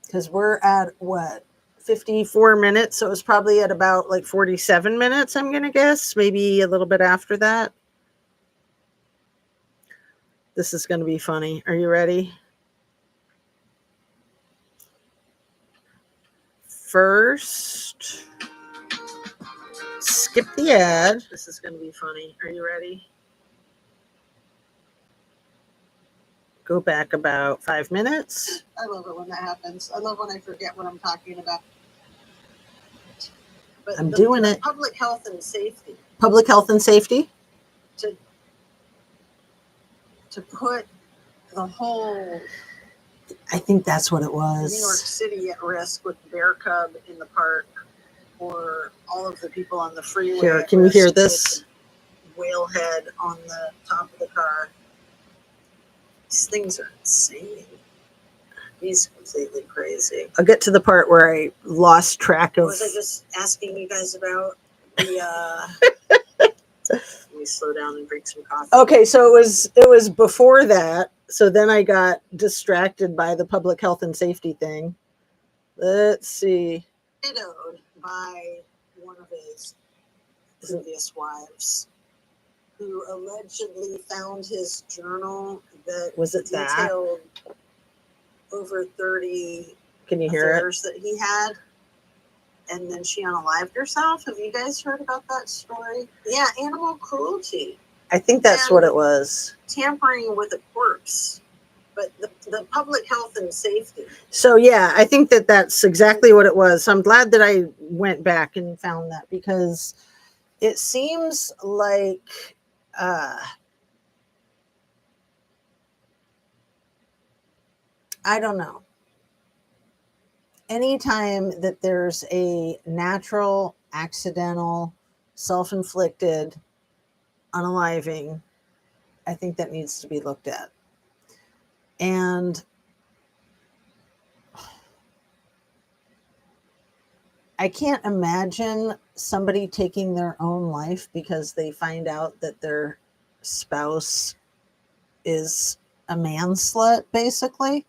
Because we're at what, 54 minutes? So it was probably at about like 47 minutes, I'm going to guess. Maybe a little bit after that. This is going to be funny. Are you ready? First, skip the ad. This is going to be funny. Are you ready? Go back about 5 minutes. I love it when that happens. I love when I forget what I'm talking about. But I'm doing it. Public health and safety. Public health and safety? To put the whole, I think that's what it was, New York City at risk with Bear Cub in the park, or all of the people on the freeway. Here, can you hear this? Whale head on the top of the car. These things are insane. He's completely crazy. I'll get to the part where I lost track of. Was I just asking you guys about the? Let me slow down and drink some coffee. Okay, so it was before that. So then I got distracted by the public health and safety thing. Let's see. Widowed by one of his previous wives, who allegedly found his journal that was it detailed that? Over 30 Can you hear affairs it? That he had. And then she unalived herself. Have you guys heard about that story? Yeah, animal cruelty. I think that's what it was. Tampering with a corpse. But the public health and safety. So, yeah, I think that's exactly what it was. So I'm glad that I went back and found that, because it seems like I don't know. Anytime that there's a natural, accidental, self-inflicted unaliving, I think that needs to be looked at. And I can't imagine somebody taking their own life because they find out that their spouse is a man slut, basically.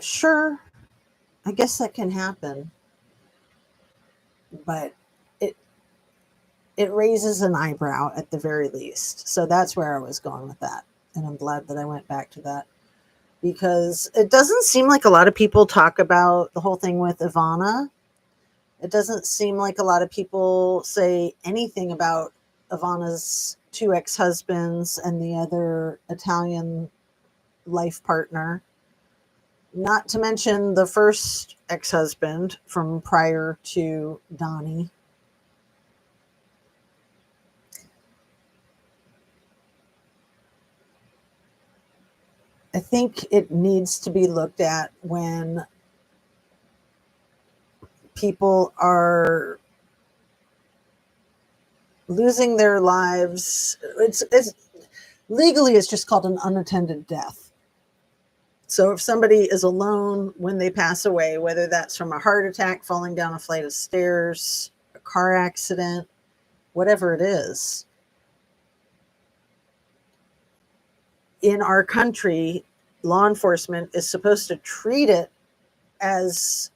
Sure, I guess that can happen, but it raises an eyebrow at the very least. So that's where I was going with that, and I'm glad that I went back to that, because it doesn't seem like a lot of people talk about the whole thing with Ivana. It doesn't seem like a lot of people say anything about Ivana's 2 ex-husbands and the other Italian life partner. Not to mention the first ex-husband from prior to Donnie. I think it needs to be looked at when people are losing their lives. It's legally, it's just called an unattended death. So if somebody is alone when they pass away, whether that's from a heart attack, falling down a flight of stairs, a car accident, whatever it is, in our country, law enforcement is supposed to treat it as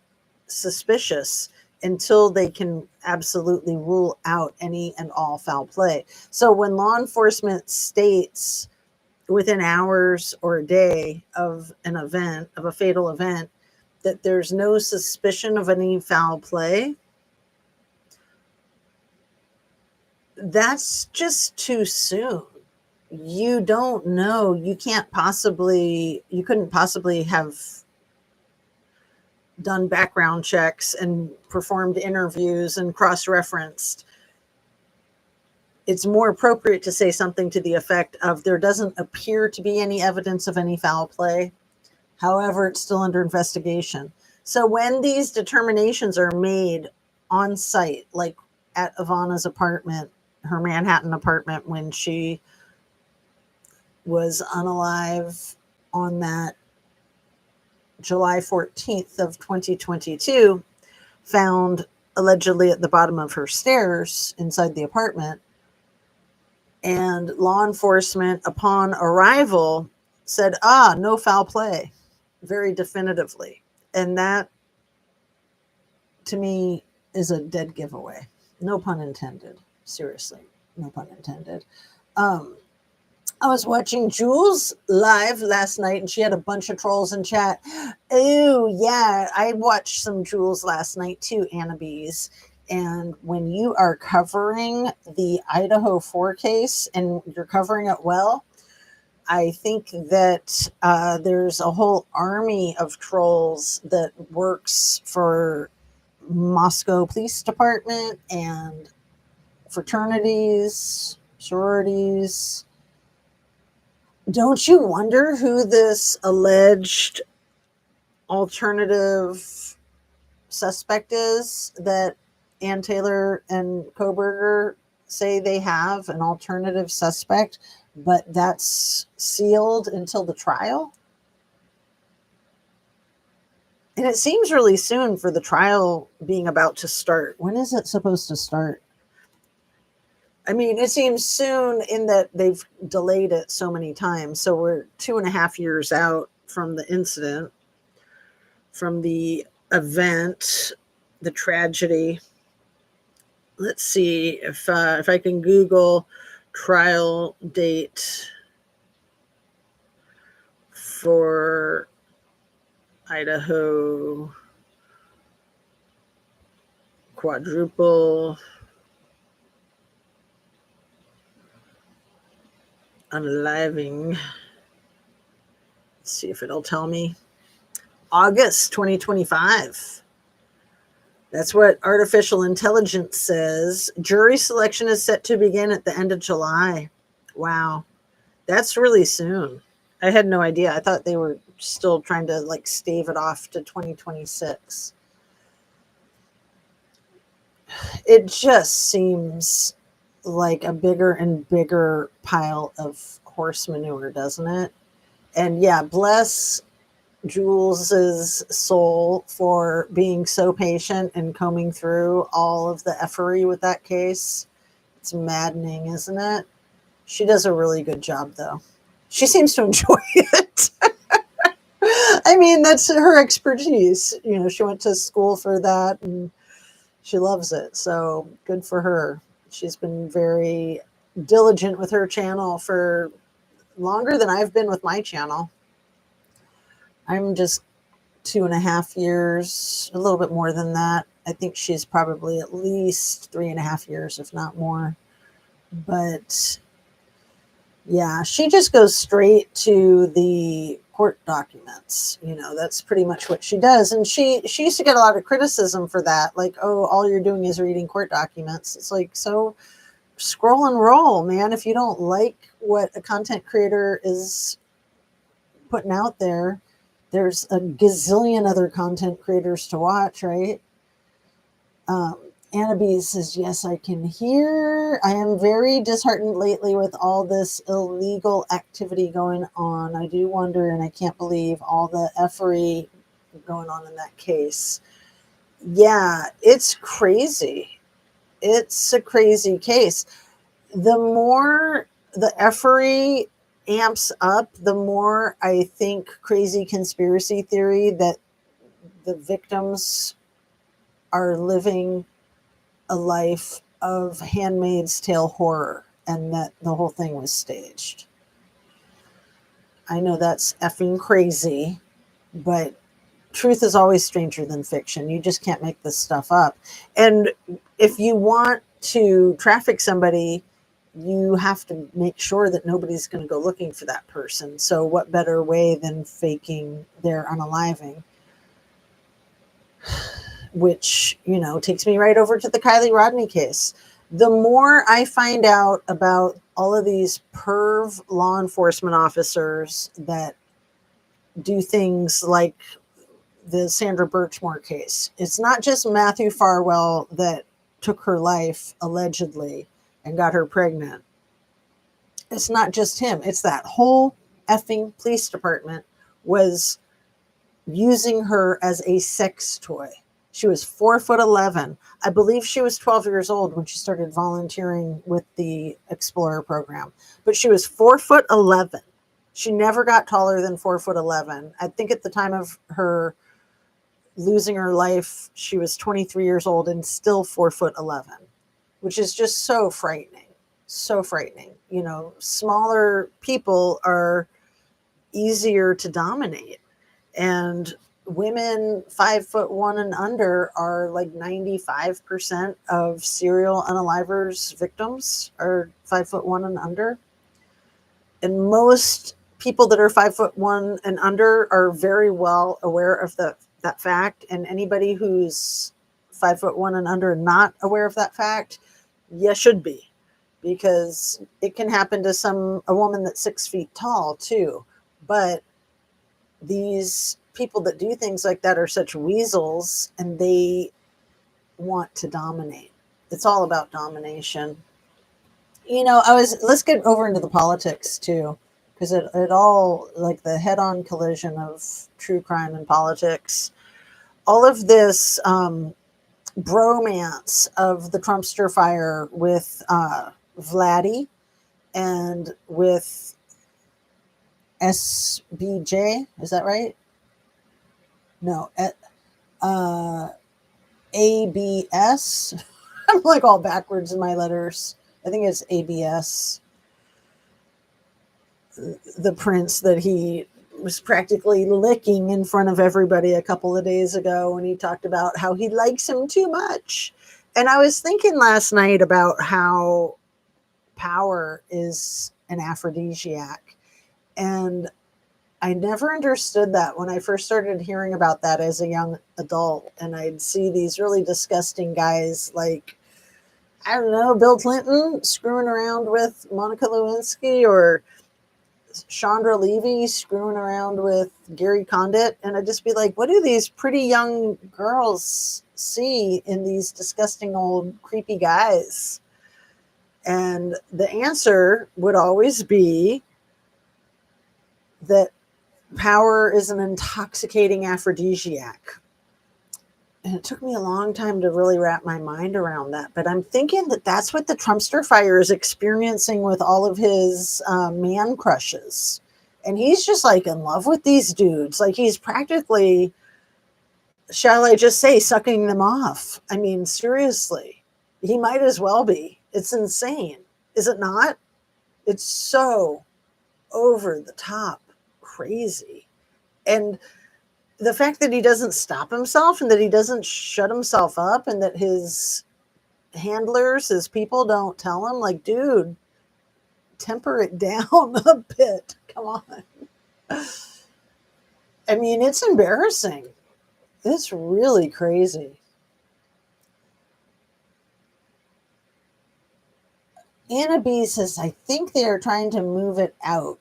suspicious until they can absolutely rule out any and all foul play. So when law enforcement states within hours or a day of an event, of a fatal event, that there's no suspicion of any foul play, that's just too soon. You don't know. You couldn't possibly have done background checks and performed interviews and cross-referenced. It's more appropriate to say something to the effect of, there doesn't appear to be any evidence of any foul play. However, it's still under investigation. So when these determinations are made on site, like at Ivana's apartment, her Manhattan apartment, when she was unalive on that July 14th of 2022, found allegedly at the bottom of her stairs inside the apartment. And law enforcement, upon arrival, said, no foul play, very definitively. And that, to me, is a dead giveaway. No pun intended. Seriously, no pun intended. I was watching Jules live last night, and she had a bunch of trolls in chat. Oh, yeah, I watched some Jules last night too, Anna Bees. And when you are covering the Idaho 4 case and you're covering it well, I think that there's a whole army of trolls that works for Moscow Police Department and fraternities, sororities. Don't you wonder who this alleged alternative suspect is that Ann Taylor and Koberger say they have an alternative suspect, but that's sealed until the trial? And it seems really soon for the trial being about to start. When is it supposed to start? I mean, it seems soon in that they've delayed it so many times. So we're 2.5 years out from the incident, from the event, the tragedy. Let's see if I can Google trial date for Idaho quadruple unaliving. Let's see if it'll tell me. August 2025. That's what artificial intelligence says. Jury selection is set to begin at the end of July. Wow. That's really soon. I had no idea. I thought they were still trying to like stave it off to 2026. It just seems like a bigger and bigger pile of horse manure, doesn't it? And yeah, bless Jules's soul for being so patient and combing through all of the effery with that case. It's maddening, isn't it? She does a really good job, though. She seems to enjoy it. I mean, that's her expertise. You know, she went to school for that and she loves it. So good for her. She's been very diligent with her channel for longer than I've been with my channel. I'm just 2.5 years, a little bit more than that. I think she's probably at least 3.5 years, if not more. But yeah, she just goes straight to the court documents. You know, that's pretty much what she does. And she used to get a lot of criticism for that. Like, oh, all you're doing is reading court documents. It's like, so scroll and roll, man. If you don't like what a content creator is putting out there, there's a gazillion other content creators to watch, right? Anna B says, yes, I can hear. I am very disheartened lately with all this illegal activity going on. I do wonder, and I can't believe all the effery going on in that case. Yeah, it's crazy. It's a crazy case. The more the effery amps up, the more I think crazy conspiracy theory that the victims are living a life of Handmaid's Tale horror and that the whole thing was staged. I know that's effing crazy, but truth is always stranger than fiction. You just can't make this stuff up. And if you want to traffic somebody, you have to make sure that nobody's going to go looking for that person. So what better way than faking their unaliving? Which, you know, takes me right over to the Kylie Rodney case. The more I find out about all of these perv law enforcement officers that do things like the Sandra Birchmore case, it's not just Matthew Farwell that took her life allegedly and got her pregnant. It's not just him. It's that whole effing police department was using her as a sex toy. She was 4'11". I believe she was 12 years old when she started volunteering with the Explorer program, but she was 4'11". She never got taller than 4'11". I think at the time of her losing her life, she was 23 years old and still 4'11", which is just so frightening. So frightening. You know, smaller people are easier to dominate. And women 5'1" and under are like 95% of serial unalivers victims are 5'1" and under. And most people that are 5'1" and under are very well aware of that fact. And anybody who's 5'1" and under not aware of that fact, you should be, because it can happen to a woman that's 6 feet tall too. But these people that do things like that are such weasels, and they want to dominate. It's all about domination. You know, let's get over into the politics too, because it all, like the head-on collision of true crime and politics, all of this bromance of the Trumpster fire with Vladdy and with SBJ, is that right? No, ABS. I'm like all backwards in my letters. I think it's ABS. The prince that he was practically licking in front of everybody a couple of days ago when he talked about how he likes him too much. And I was thinking last night about how power is an aphrodisiac. And I never understood that when I first started hearing about that as a young adult. And I'd see these really disgusting guys like, I don't know, Bill Clinton screwing around with Monica Lewinsky, or Chandra Levy screwing around with Gary Condit. And I'd just be like, what do these pretty young girls see in these disgusting old creepy guys? And the answer would always be that power is an intoxicating aphrodisiac. And it took me a long time to really wrap my mind around that. But I'm thinking that that's what the Trumpster fire is experiencing with all of his man crushes. And he's just like in love with these dudes. Like he's practically, shall I just say, sucking them off. I mean, seriously, he might as well be. It's insane. Is it not? It's so over the top crazy. And the fact that he doesn't stop himself, and that he doesn't shut himself up, and that his handlers, his people don't tell him, like, dude, temper it down a bit. Come on. I mean, it's embarrassing. It's really crazy. Anna B says, I think they are trying to move it out.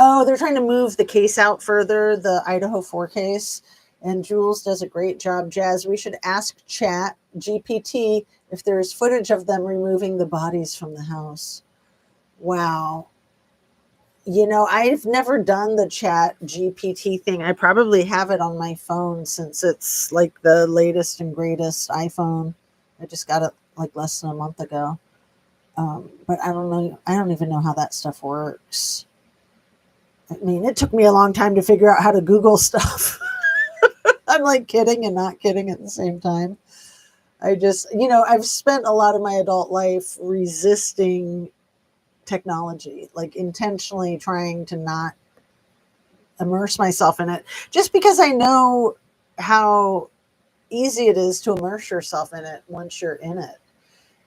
Oh, they're trying to move the case out further, the Idaho 4 case. And Jules does a great job. Jazz, we should ask Chat GPT if there's footage of them removing the bodies from the house. Wow. You know, I've never done the Chat GPT thing. I probably have it on my phone since it's like the latest and greatest iPhone. I just got it like less than a month ago. But I don't know. I don't even know how that stuff works. I mean, it took me a long time to figure out how to Google stuff. I'm like kidding and not kidding at the same time. I just, you know, I've spent a lot of my adult life resisting technology, like intentionally trying to not immerse myself in it, just because I know how easy it is to immerse yourself in it once you're in it.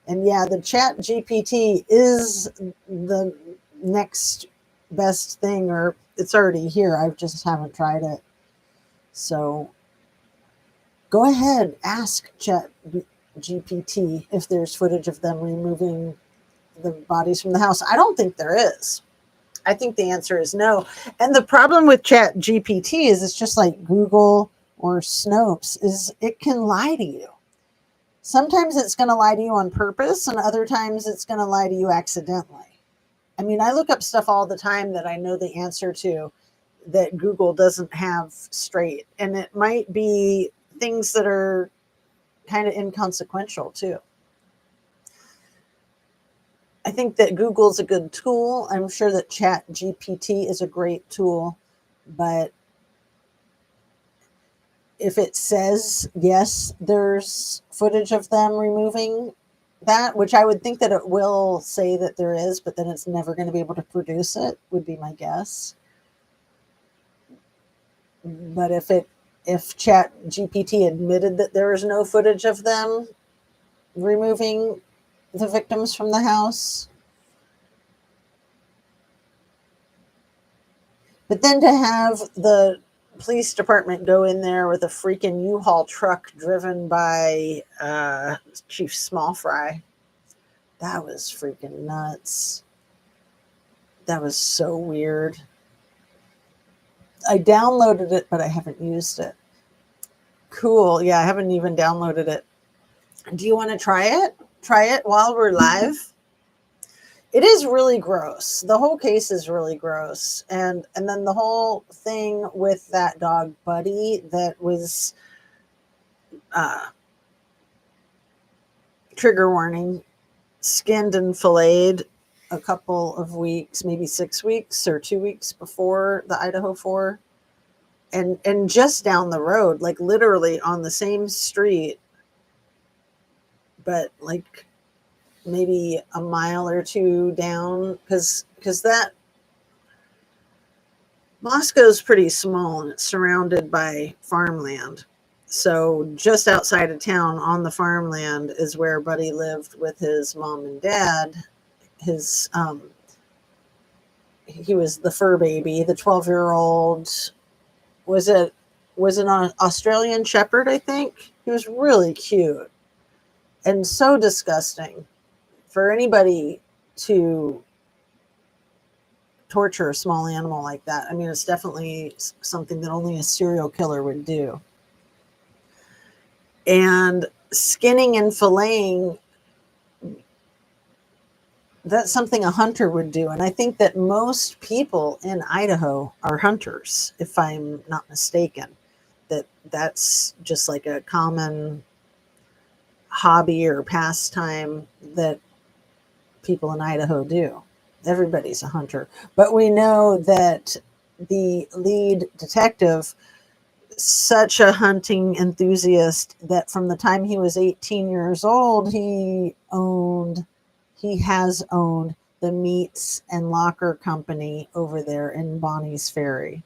And yeah, the Chat GPT is the next best thing, or it's already here. I just haven't tried it. So go ahead, ask Chat GPT if there's footage of them removing the bodies from the house. I don't think there is. I think the answer is no. And the problem with Chat GPT is it's just like Google or Snopes, is it can lie to you. Sometimes it's going to lie to you on purpose, and other times it's going to lie to you accidentally. I mean, I look up stuff all the time that I know the answer to that Google doesn't have straight. And it might be things that are kind of inconsequential too. I think that Google's a good tool. I'm sure that Chat GPT is a great tool, but if it says, yes, there's footage of them removing that, which I would think that it will say that there is, but then it's never going to be able to produce it, would be my guess. But if Chat GPT admitted that there is no footage of them removing the victims from the house, but then to have the police department go in there with a freaking U-Haul truck driven by Chief Smallfry, that was freaking nuts. That was so weird. I downloaded it, but I haven't used it. Cool. Yeah, I haven't even downloaded it. Do you want to try it? Try it while we're live? It is really gross. The whole case is really gross. And then the whole thing with that dog Buddy that was trigger warning, skinned and filleted a couple of weeks, maybe 6 weeks or 2 weeks before the Idaho 4. And just down the road, like literally on the same street, but like maybe a mile or two down, because that Moscow's pretty small and it's surrounded by farmland. So just outside of town on the farmland is where Buddy lived with his mom and dad. His he was the fur baby, the 12-year-old. Was an Australian Shepherd, I think. He was really cute and so disgusting for anybody to torture a small animal like that. I mean, it's definitely something that only a serial killer would do. And skinning and filleting, that's something a hunter would do. And I think that most people in Idaho are hunters, if I'm not mistaken. That's just like a common hobby or pastime that people in Idaho do. Everybody's a hunter. But we know that the lead detective, such a hunting enthusiast, that from the time he was 18 years old, he has owned the Meats and Locker Company over there in Bonnie's Ferry.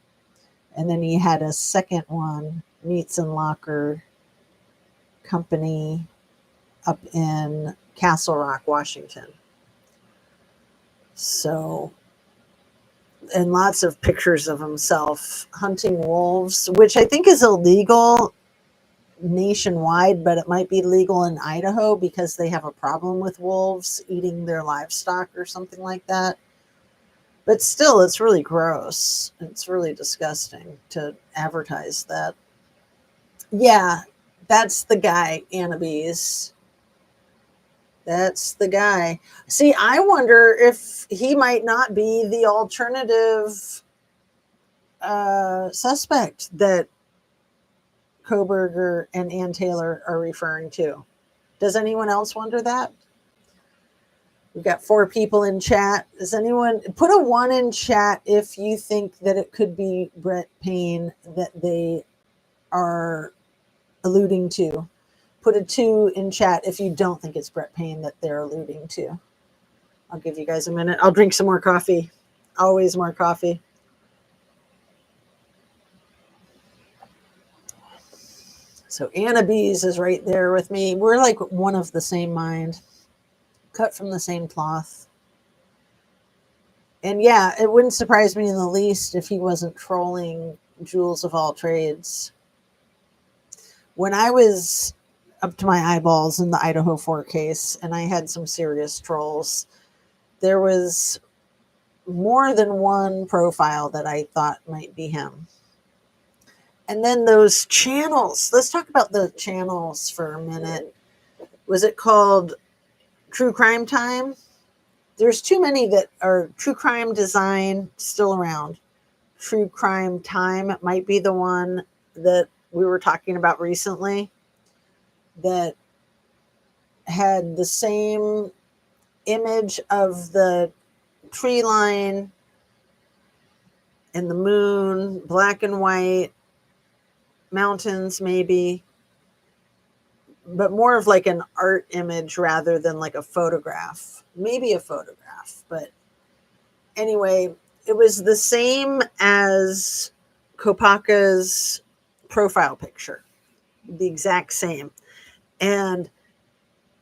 And then he had a second one, Meats and Locker Company, up in Castle Rock, Washington. So, and lots of pictures of himself hunting wolves, which I think is illegal nationwide, but it might be legal in Idaho because they have a problem with wolves eating their livestock or something like that. But still, it's really gross. It's really disgusting to advertise that. Yeah, that's the guy, Annabes. That's the guy. See, I wonder if he might not be the alternative suspect that Koberger and Ann Taylor are referring to. Does anyone else wonder that? We've got 4 people in chat. Does anyone put a 1 in chat if you think that it could be Brett Payne that they are alluding to? Put a 2 in chat if you don't think it's Brett Payne that they're alluding to. I'll give you guys a minute. I'll drink some more coffee. Always more coffee. So Annabes is right there with me. We're like one of the same mind, cut from the same cloth. And yeah, it wouldn't surprise me in the least if he wasn't trolling Jules of all trades. When I was up to my eyeballs in the Idaho 4 case, and I had some serious trolls, there was more than one profile that I thought might be him. And then those channels, let's talk about the channels for a minute. Was it called True Crime Time? There's too many that are True Crime Design, still around. True Crime Time might be the one that we were talking about recently that had the same image of the tree line and the moon, black and white, mountains maybe, but more of like an art image rather than like a photograph. Maybe a photograph, but anyway, it was the same as Kopaka's profile picture, the exact same. And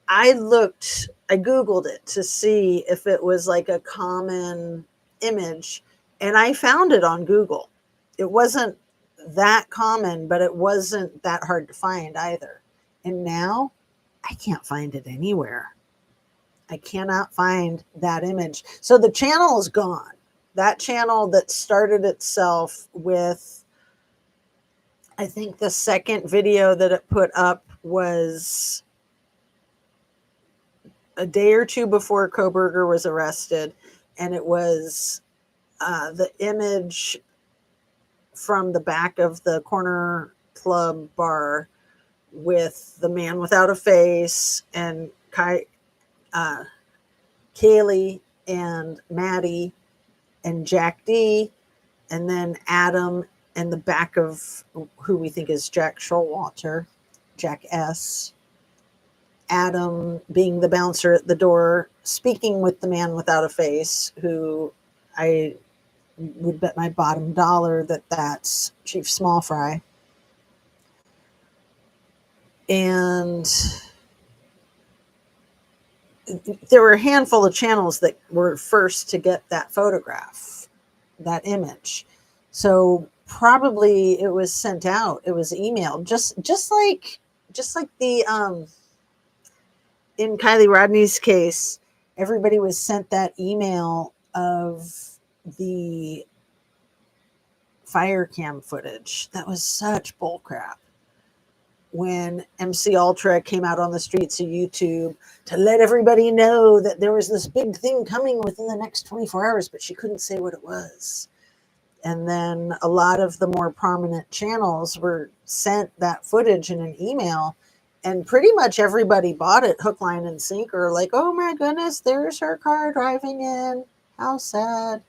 I Googled it to see if it was like a common image, and I found it on Google. It wasn't that common, but it wasn't that hard to find either. And now I can't find it anywhere. I cannot find that image. So the channel is gone. That channel that started itself with, I think the second video that it put up was a day or two before Kohberger was arrested. And it was the image from the back of the corner club bar with the man without a face and Kaylee and Maddie and Jack D, and then Adam and the back of who we think is Jack Showalter, Jack S. Adam being the bouncer at the door, speaking with the man without a face, who I would bet my bottom dollar that that's Chief Small Fry. And there were a handful of channels that were first to get that photograph, that image. So probably it was sent out, it was emailed, just like the in Kylie Rodney's case, everybody was sent that email of the fire cam footage. That was such bullcrap. When MC Ultra came out on the streets of YouTube to let everybody know that there was this big thing coming within the next 24 hours, but she couldn't say what it was. And then a lot of the more prominent channels were sent that footage in an email, and pretty much everybody bought it hook, line, and sinker. Like, oh my goodness, there's her car driving in. How sad.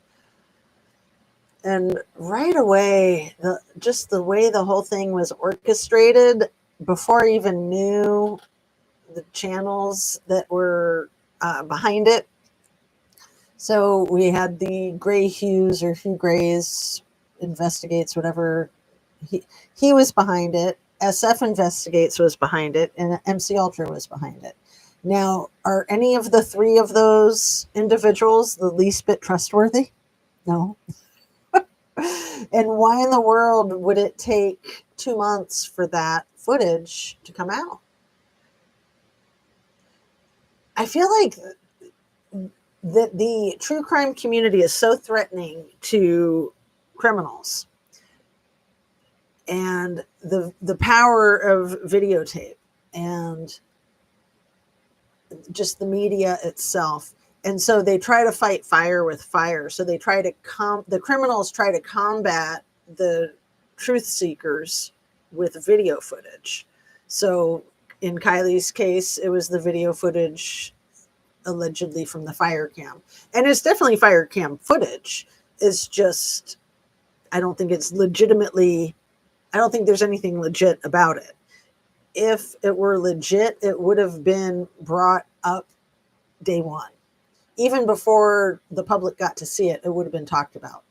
And right away, just the way the whole thing was orchestrated, before I even knew the channels that were behind it. So we had the Gray Hughes, or Hugh Gray's Investigates, whatever. He was behind it. SF Investigates was behind it, and MC Ultra was behind it. Now, are any of the three of those individuals the least bit trustworthy? No. And why in the world would it take 2 months for that footage to come out? I feel like that the true crime community is so threatening to criminals, and the power of videotape and just the media itself. And so they try to fight fire with fire. So they try to the criminals try to combat the truth seekers with video footage. So in Kylie's case, it was the video footage allegedly from the fire cam. And it's definitely fire cam footage. It's just, I don't think there's anything legit about it. If it were legit, it would have been brought up day one. Even before the public got to see it, it would have been talked about.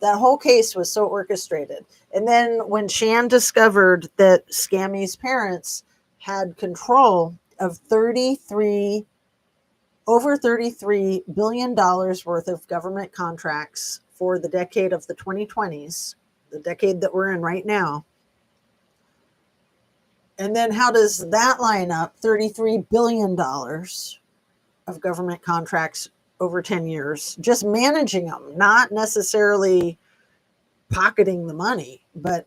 That whole case was so orchestrated. And then when Shan discovered that Scammy's parents had control of over $33 billion worth of government contracts for the decade of the 2020s, the decade that we're in right now. And then how does that line up? $33 billion of government contracts over 10 years, just managing them, not necessarily pocketing the money, but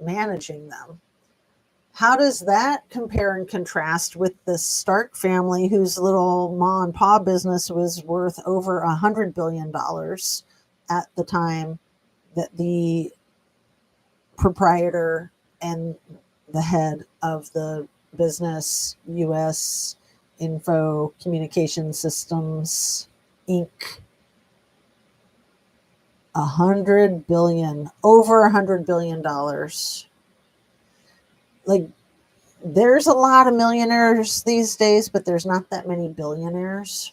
managing them. How does that compare and contrast with the Stark family, whose little ma and pa business was worth over $100 billion at the time that the proprietor and the head of the business U.S. Info Communication Systems Inc. Over $100 billion. Like, there's a lot of millionaires these days, but there's not that many billionaires.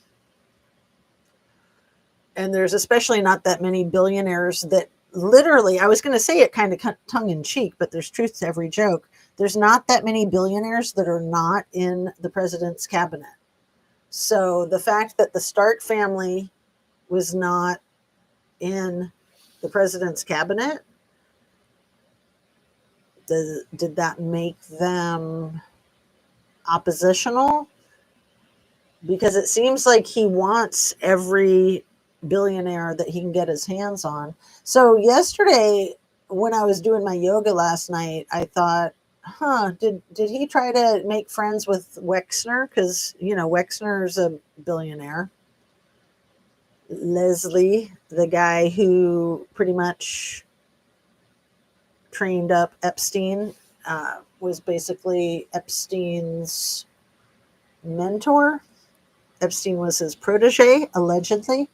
And there's especially not that many billionaires that literally, I was going to say it kind of tongue in cheek, but there's truth to every joke. There's not that many billionaires that are not in the president's cabinet. So the fact that the Stark family was not in the president's cabinet, did that make them oppositional? Because it seems like he wants every billionaire that he can get his hands on. So yesterday, when I was doing my yoga last night, I thought, did he try to make friends with Wexner? Because, Wexner's a billionaire. Leslie, the guy who pretty much trained up Epstein, was basically Epstein's mentor. Epstein was his protege, allegedly.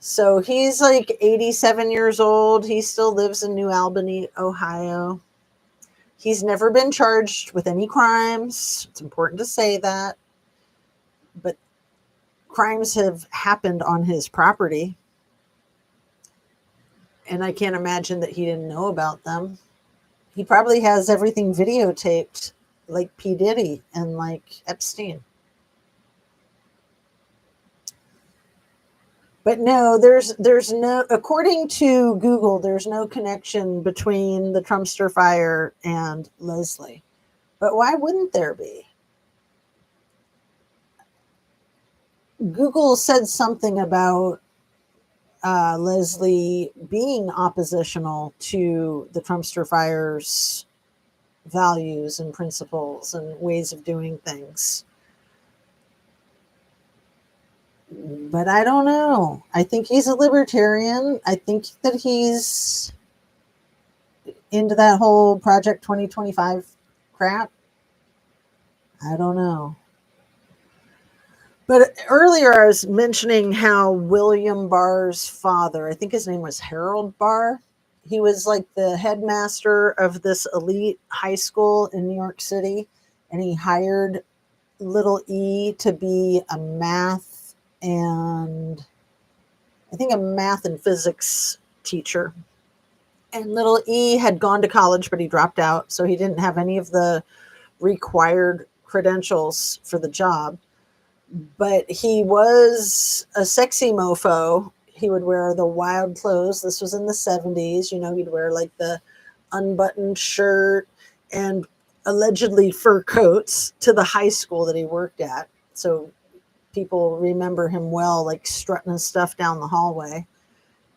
So he's like 87 years old. He still lives in New Albany, Ohio. He's never been charged with any crimes. It's important to say that. But crimes have happened on his property. And I can't imagine that he didn't know about them. He probably has everything videotaped, like P. Diddy and like Epstein. But no, there's no, according to Google, there's no connection between the Trumpster fire and Leslie. But why wouldn't there be? Google said something about Leslie being oppositional to the Trumpster fire's values and principles and ways of doing things. But I don't know. I think he's a libertarian. I think that he's into that whole Project 2025 crap. I don't know. But earlier I was mentioning how William Barr's father, I think his name was Harold Barr, he was like the headmaster of this elite high school in New York City, and he hired little E to be a math and physics teacher. And little E had gone to college, but he dropped out, so he didn't have any of the required credentials for the job. But he was a sexy mofo. He would wear the wild clothes. This was in the 70s. He'd wear like the unbuttoned shirt and allegedly fur coats to the high school that he worked at. So people remember him well, like strutting his stuff down the hallway,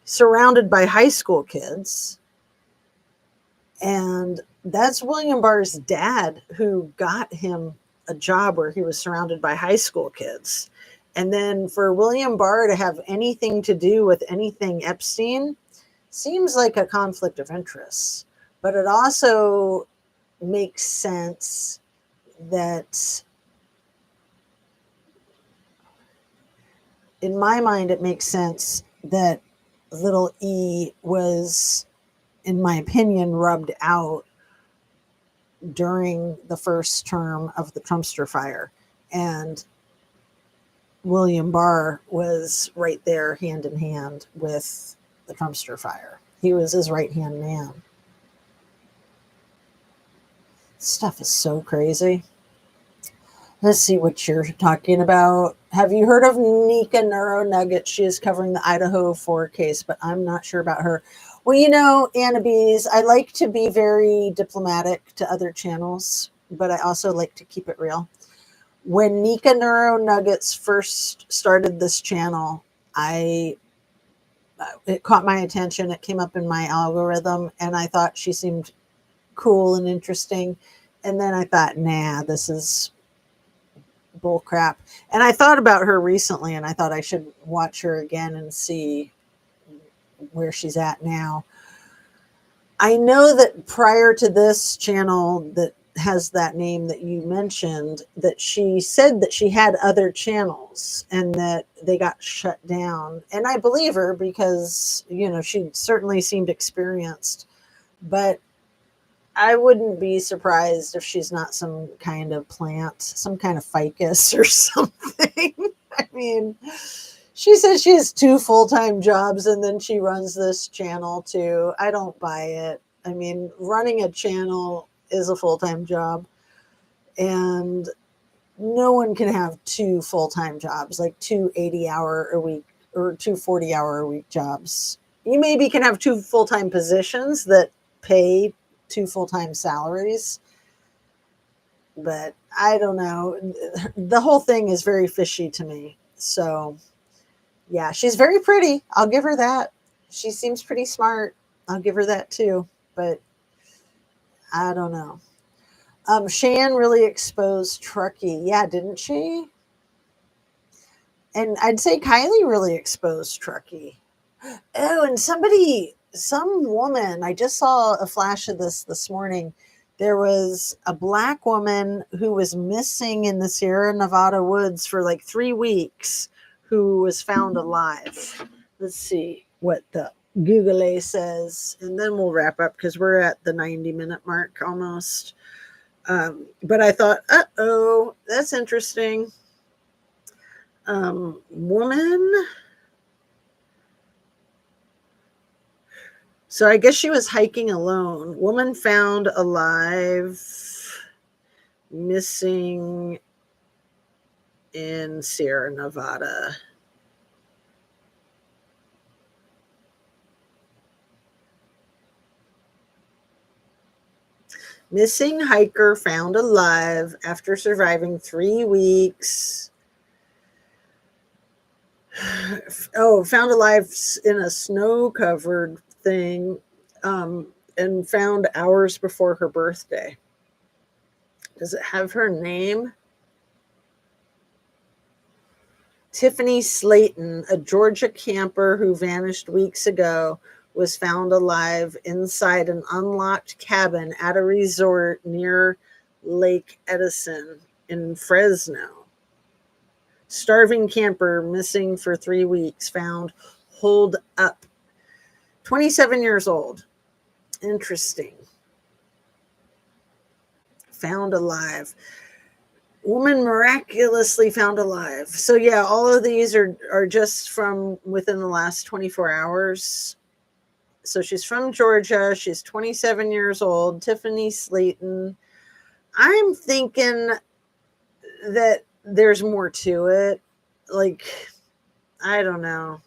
surrounded by high school kids. And that's William Barr's dad who got him a job where he was surrounded by high school kids. And then for William Barr to have anything to do with anything Epstein seems like a conflict of interest. But it also makes sense that, in my mind, it makes sense that little E was, in my opinion, rubbed out during the first term of the Trumpster fire. And William Barr was right there hand in hand with the Trumpster fire. He was his right-hand man. Stuff is so crazy. Let's see what you're talking about. Have you heard of Nika Neuro Nugget? She is covering the Idaho 4 case, but I'm not sure about her. Well, Anna Bees, I like to be very diplomatic to other channels, but I also like to keep it real. When Nika Neuro Nuggets first started this channel, it caught my attention. It came up in my algorithm, and I thought she seemed cool and interesting. And then I thought, nah, this is bull crap. And I thought about her recently, and I thought I should watch her again and see where she's at now. I know that prior to this channel that has that name that you mentioned, that she said that she had other channels and that they got shut down. And I believe her because, she certainly seemed experienced. But I wouldn't be surprised if she's not some kind of plant, some kind of ficus or something. I mean, she says she has 2 full-time jobs and then she runs this channel too. I don't buy it. I mean, running a channel is a full-time job, and no one can have 2 full-time jobs, like 2 80-hour a week or 2 40-hour a week jobs. You maybe can have 2 full-time positions that pay 2 full-time salaries, but I don't know. The whole thing is very fishy to me. So yeah, she's very pretty. I'll give her that. She seems pretty smart. I'll give her that too. But I don't know. Shan really exposed Truckee. Yeah, didn't she? And I'd say Kylie really exposed Truckee. Oh, and some woman, I just saw a flash of this morning. There was a Black woman who was missing in the Sierra Nevada woods for like 3 weeks who was found alive. Let's see what the Google says, and then we'll wrap up because we're at the 90-minute mark almost. But I thought, uh-oh, that's interesting. Woman. So I guess she was hiking alone. Woman found alive, missing in Sierra Nevada. Missing hiker found alive after surviving 3 weeks. Oh, found alive in a snow-covered thing, and found hours before her birthday. Does it have her name? Tiffany Slayton, a Georgia camper who vanished weeks ago, was found alive inside an unlocked cabin at a resort near Lake Edison in Fresno. Starving camper missing for 3 weeks, found holed up. 27 years old. Interesting. Found alive. Woman miraculously found alive. So yeah, all of these are just from within the last 24 hours. So she's from Georgia. She's 27 years old. Tiffany Slayton. I'm thinking that there's more to it. Like, I don't know.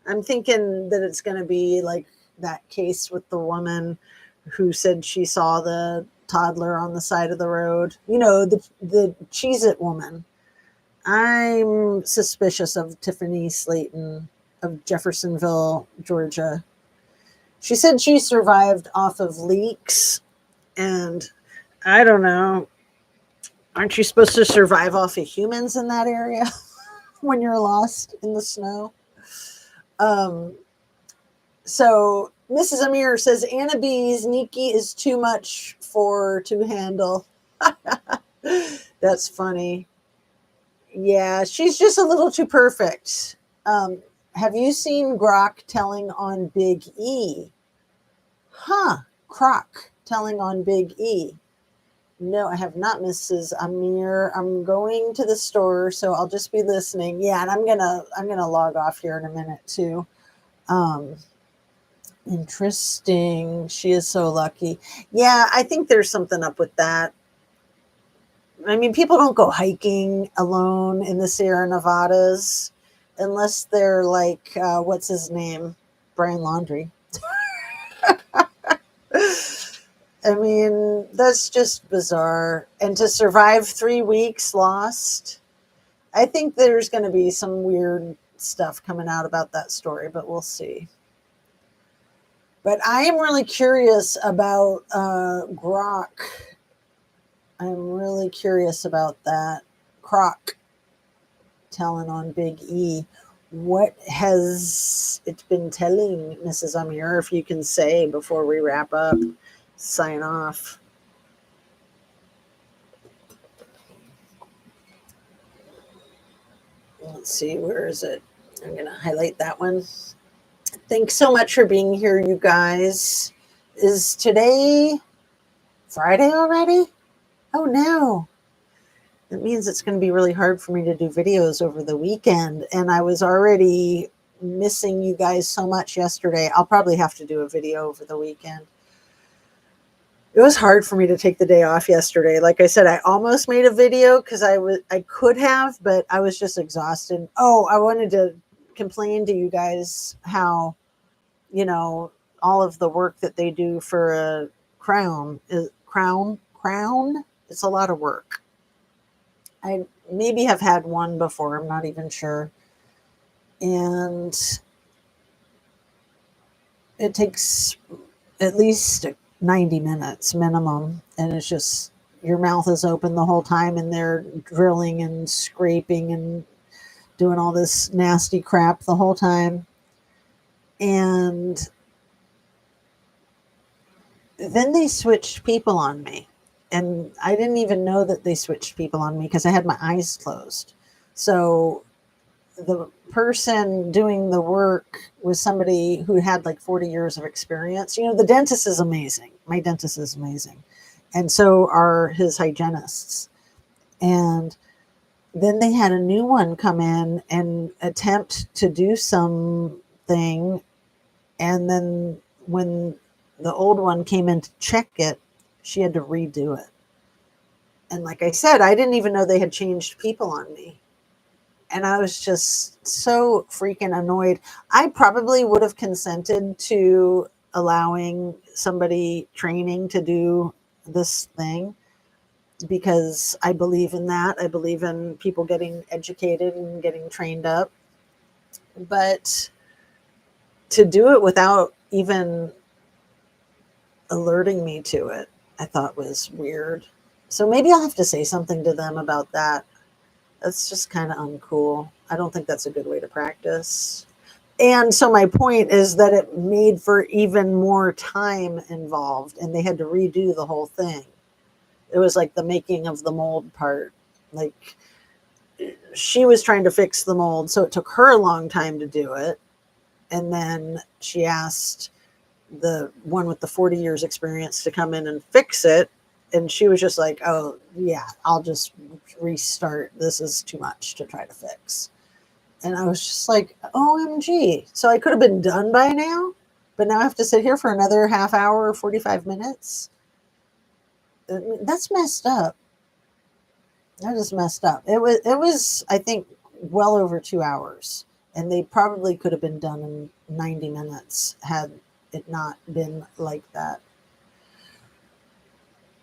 I'm thinking that it's going to be like that case with the woman who said she saw the toddler on the side of the road. The Cheez-It woman. I'm suspicious of Tiffany Slayton of Jeffersonville, Georgia. She said she survived off of leeks, and I don't know. Aren't you supposed to survive off of humans in that area when you're lost in the snow? So Mrs. Amir says Anna B's Nikki is too much to handle. That's funny. Yeah, she's just a little too perfect. Have you seen Grok telling on Big E? Croc telling on Big E. No, I have not, Mrs. Amir. I'm going to the store, so I'll just be listening. Yeah, and I'm gonna log off here in a minute too. Interesting. She is so lucky. Yeah, I think there's something up with that. I mean, people don't go hiking alone in the Sierra Nevadas unless they're like, what's his name? Brian Laundrie. I mean, that's just bizarre. And to survive 3 weeks lost, I think there's going to be some weird stuff coming out about that story, but we'll see. But I am really curious about Grok. I'm really curious about that. Croc telling on Big E. what has it been telling Mrs. Amir, if you can say before we wrap up, sign off? Let's see, where is it? I'm going to highlight that one. Thanks so much for being here, you guys. Is today Friday already? Oh no. It means it's going to be really hard for me to do videos over the weekend. And I was already missing you guys so much yesterday. I'll probably have to do a video over the weekend. It was hard for me to take the day off yesterday. Like I said, I almost made a video because I could have, but I was just exhausted. Oh, I wanted to complain to you guys how, you know, all of the work that they do for a crown. It's a lot of work. I maybe have had one before, I'm not even sure. And it takes at least 90 minutes minimum. And it's just, your mouth is open the whole time and they're drilling and scraping and doing all this nasty crap the whole time. And then they switched people on me. And I didn't even know that they switched people on me because I had my eyes closed. So the person doing the work was somebody who had like 40 years of experience. You know, the dentist is amazing. My dentist is amazing. And so are his hygienists. And then they had a new one come in and attempt to do something. And then when the old one came in to check it, she had to redo it. And like I said, I didn't even know they had changed people on me. And I was just so freaking annoyed. I probably would have consented to allowing somebody training to do this thing because I believe in that. I believe in people getting educated and getting trained up. But to do it without even alerting me to it, I thought was weird. So maybe I'll have to say something to them about that. That's just kind of uncool. I don't think that's a good way to practice. And so my point is that it made for even more time involved and they had to redo the whole thing. It was like the making of the mold part. Like she was trying to fix the mold, so it took her a long time to do it. And then she asked the one with the 40 years experience to come in and fix it. And she was just like, oh, yeah, I'll just restart. This is too much to try to fix. And I was just like, OMG. So I could have been done by now, but now I have to sit here for another half hour or 45 minutes. That's messed up. That is messed up. It was, I think, well over 2 hours. And they probably could have been done in 90 minutes had it not been like that.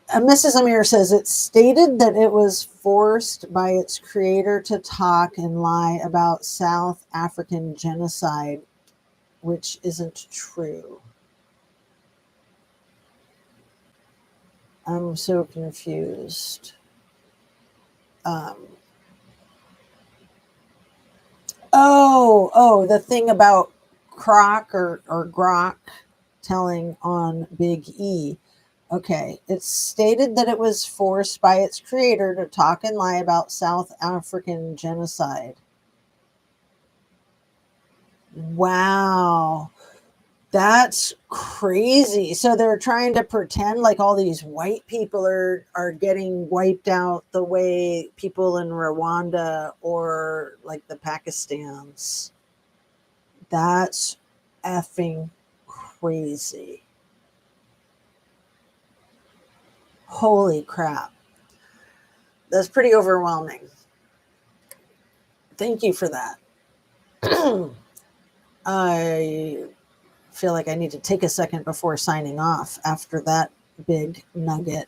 Mrs. Amir says it's stated that it was forced by its creator to talk and lie about South African genocide, which isn't true. I'm so confused. The thing about Croc or Grok telling on Big E. Okay, it's stated that it was forced by its creator to talk and lie about South African genocide. Wow, that's crazy. So they're trying to pretend like all these white people are getting wiped out the way people in Rwanda or like the Pakistans. That's effing crazy. Holy crap. That's pretty overwhelming. Thank you for that. I feel like I need to take a second before signing off after that big nugget.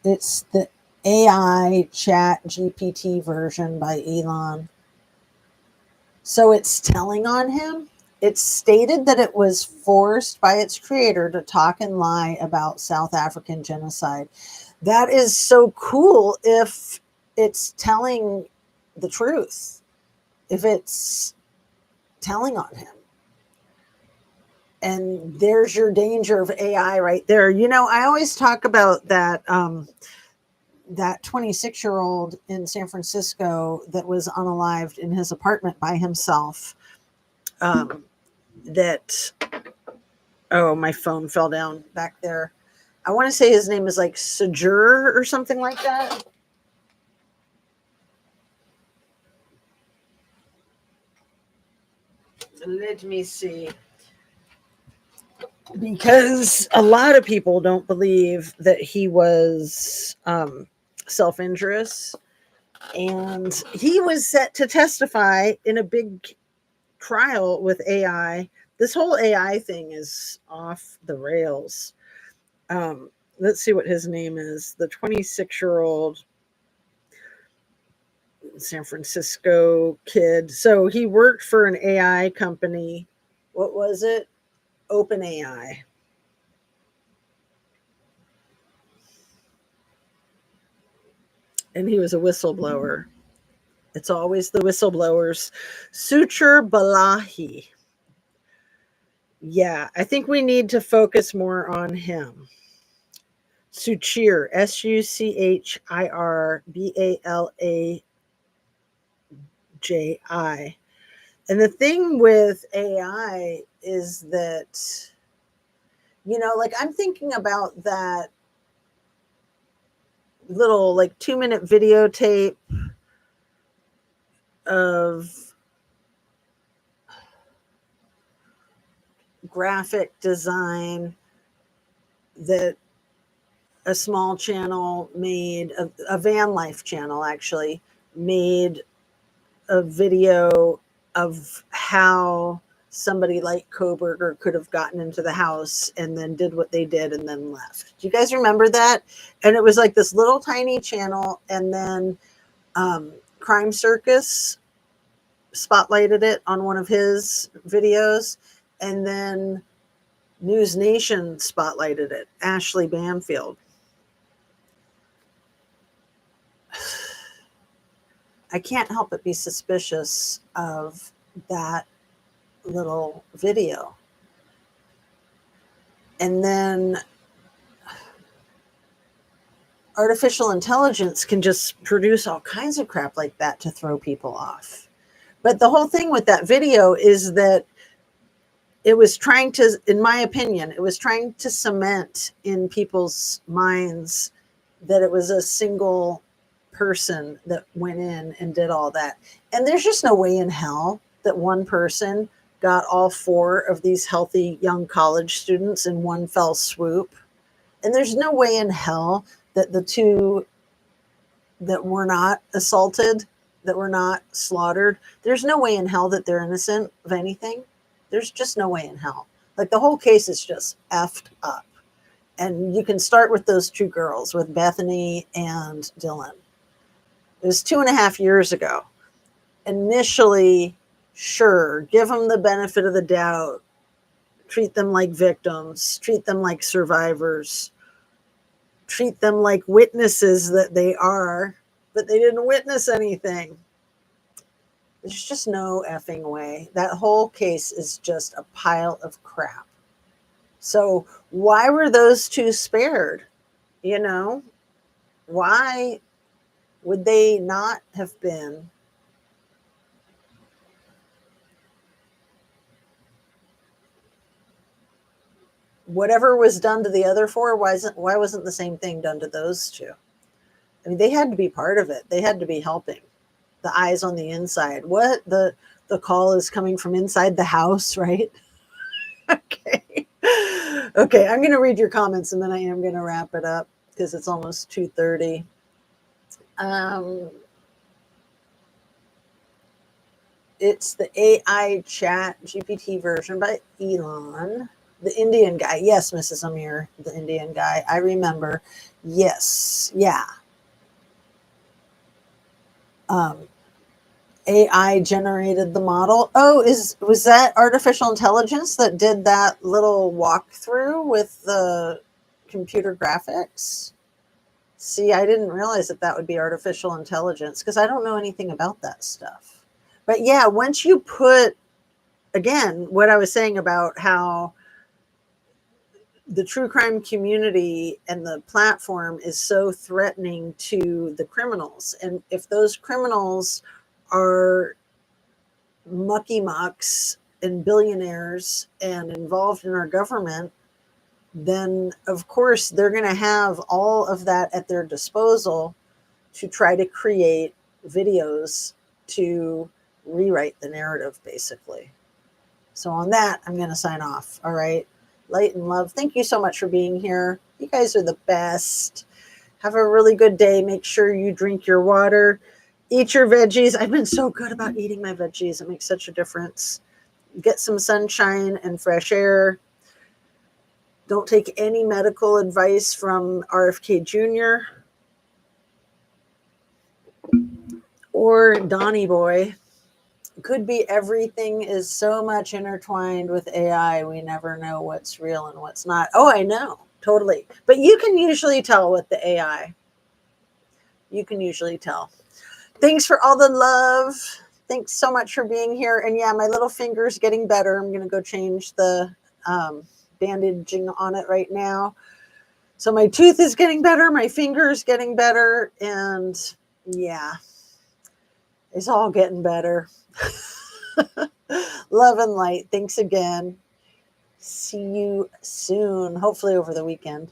It's the AI chat GPT version by Elon. So it's telling on him. It's stated that it was forced by its creator to talk and lie about South African genocide. That is so cool if it's telling the truth. If it's telling on him. And there's your danger of AI right there. You know, I always talk about that that 26-year-old in San Francisco that was unalived in his apartment by himself. That, oh, my phone fell down back there. I want to say his name is like Sajur or something like that. Let me see. Because a lot of people don't believe that he was self-injurious. And he was set to testify in a big trial with AI. This whole AI thing is off the rails. Let's see what his name is. The 26-year-old San Francisco kid. So he worked for an AI company. What was it? OpenAI. And he was a whistleblower. It's always the whistleblowers. Suchir Balahi. Yeah, I think we need to focus more on him. Suchir, Suchirbalaji. And the thing with AI is that, you know, like I'm thinking about that little like 2-minute videotape of graphic design that a small channel made, a van life channel actually made a video of how somebody like Koberger could have gotten into the house and then did what they did and then left. Do you guys remember that? And it was like this little tiny channel, and then Crime Circus spotlighted it on one of his videos, and then News Nation spotlighted it, Ashley Bamfield. I can't help but be suspicious of that little video. And then artificial intelligence can just produce all kinds of crap like that to throw people off. But the whole thing with that video is that it was trying to, in my opinion, it was trying to cement in people's minds that it was a single person that went in and did all that. And there's just no way in hell that one person got all 4 of these healthy young college students in one fell swoop. And there's no way in hell that the 2 that were not assaulted, that were not slaughtered, there's no way in hell that they're innocent of anything. There's just no way in hell. Like the whole case is just effed up. And you can start with those 2 girls, with Bethany and Dylan. It was 2.5 years ago. Initially, sure, give them the benefit of the doubt. Treat them like victims. Treat them like survivors. Treat them like witnesses that they are, but they didn't witness anything. There's just no effing way. That whole case is just a pile of crap. So why were those 2 spared? You know, why would they not have been? Whatever was done to the other 4, why wasn't the same thing done to those 2? I mean, they had to be part of it. They had to be helping. The eyes on the inside. What? The call is coming from inside the house, right? Okay. Okay, I'm going to read your comments and then I am going to wrap it up because it's almost 2:30. It's the AI chat GPT version by Elon. The Indian guy. Yes, Mrs. Amir, the Indian guy. I remember. Yes. Yeah. AI generated the model. Oh, was that artificial intelligence that did that little walkthrough with the computer graphics? See, I didn't realize that would be artificial intelligence because I don't know anything about that stuff. But yeah, once you put again, what I was saying about how the true crime community and the platform is so threatening to the criminals. And if those criminals are mucky mucks and billionaires and involved in our government, then of course they're going to have all of that at their disposal to try to create videos to rewrite the narrative, basically. So on that, I'm going to sign off. All right. Light and love. Thank you so much for being here. You guys are the best. Have a really good day. Make sure you drink your water, eat your veggies. I've been so good about eating my veggies. It makes such a difference. Get some sunshine and fresh air. Don't take any medical advice from RFK Jr. or Donnie Boy. Could be everything is so much intertwined with AI. We never know what's real and what's not. Oh, I know. Totally. But you can usually tell with the AI. You can usually tell. Thanks for all the love. Thanks so much for being here. And yeah, my little finger's getting better. I'm going to go change the bandaging on it right now. So my tooth is getting better. My finger is getting better. And yeah, it's all getting better. Love and light. Thanks again. See you soon, hopefully over the weekend.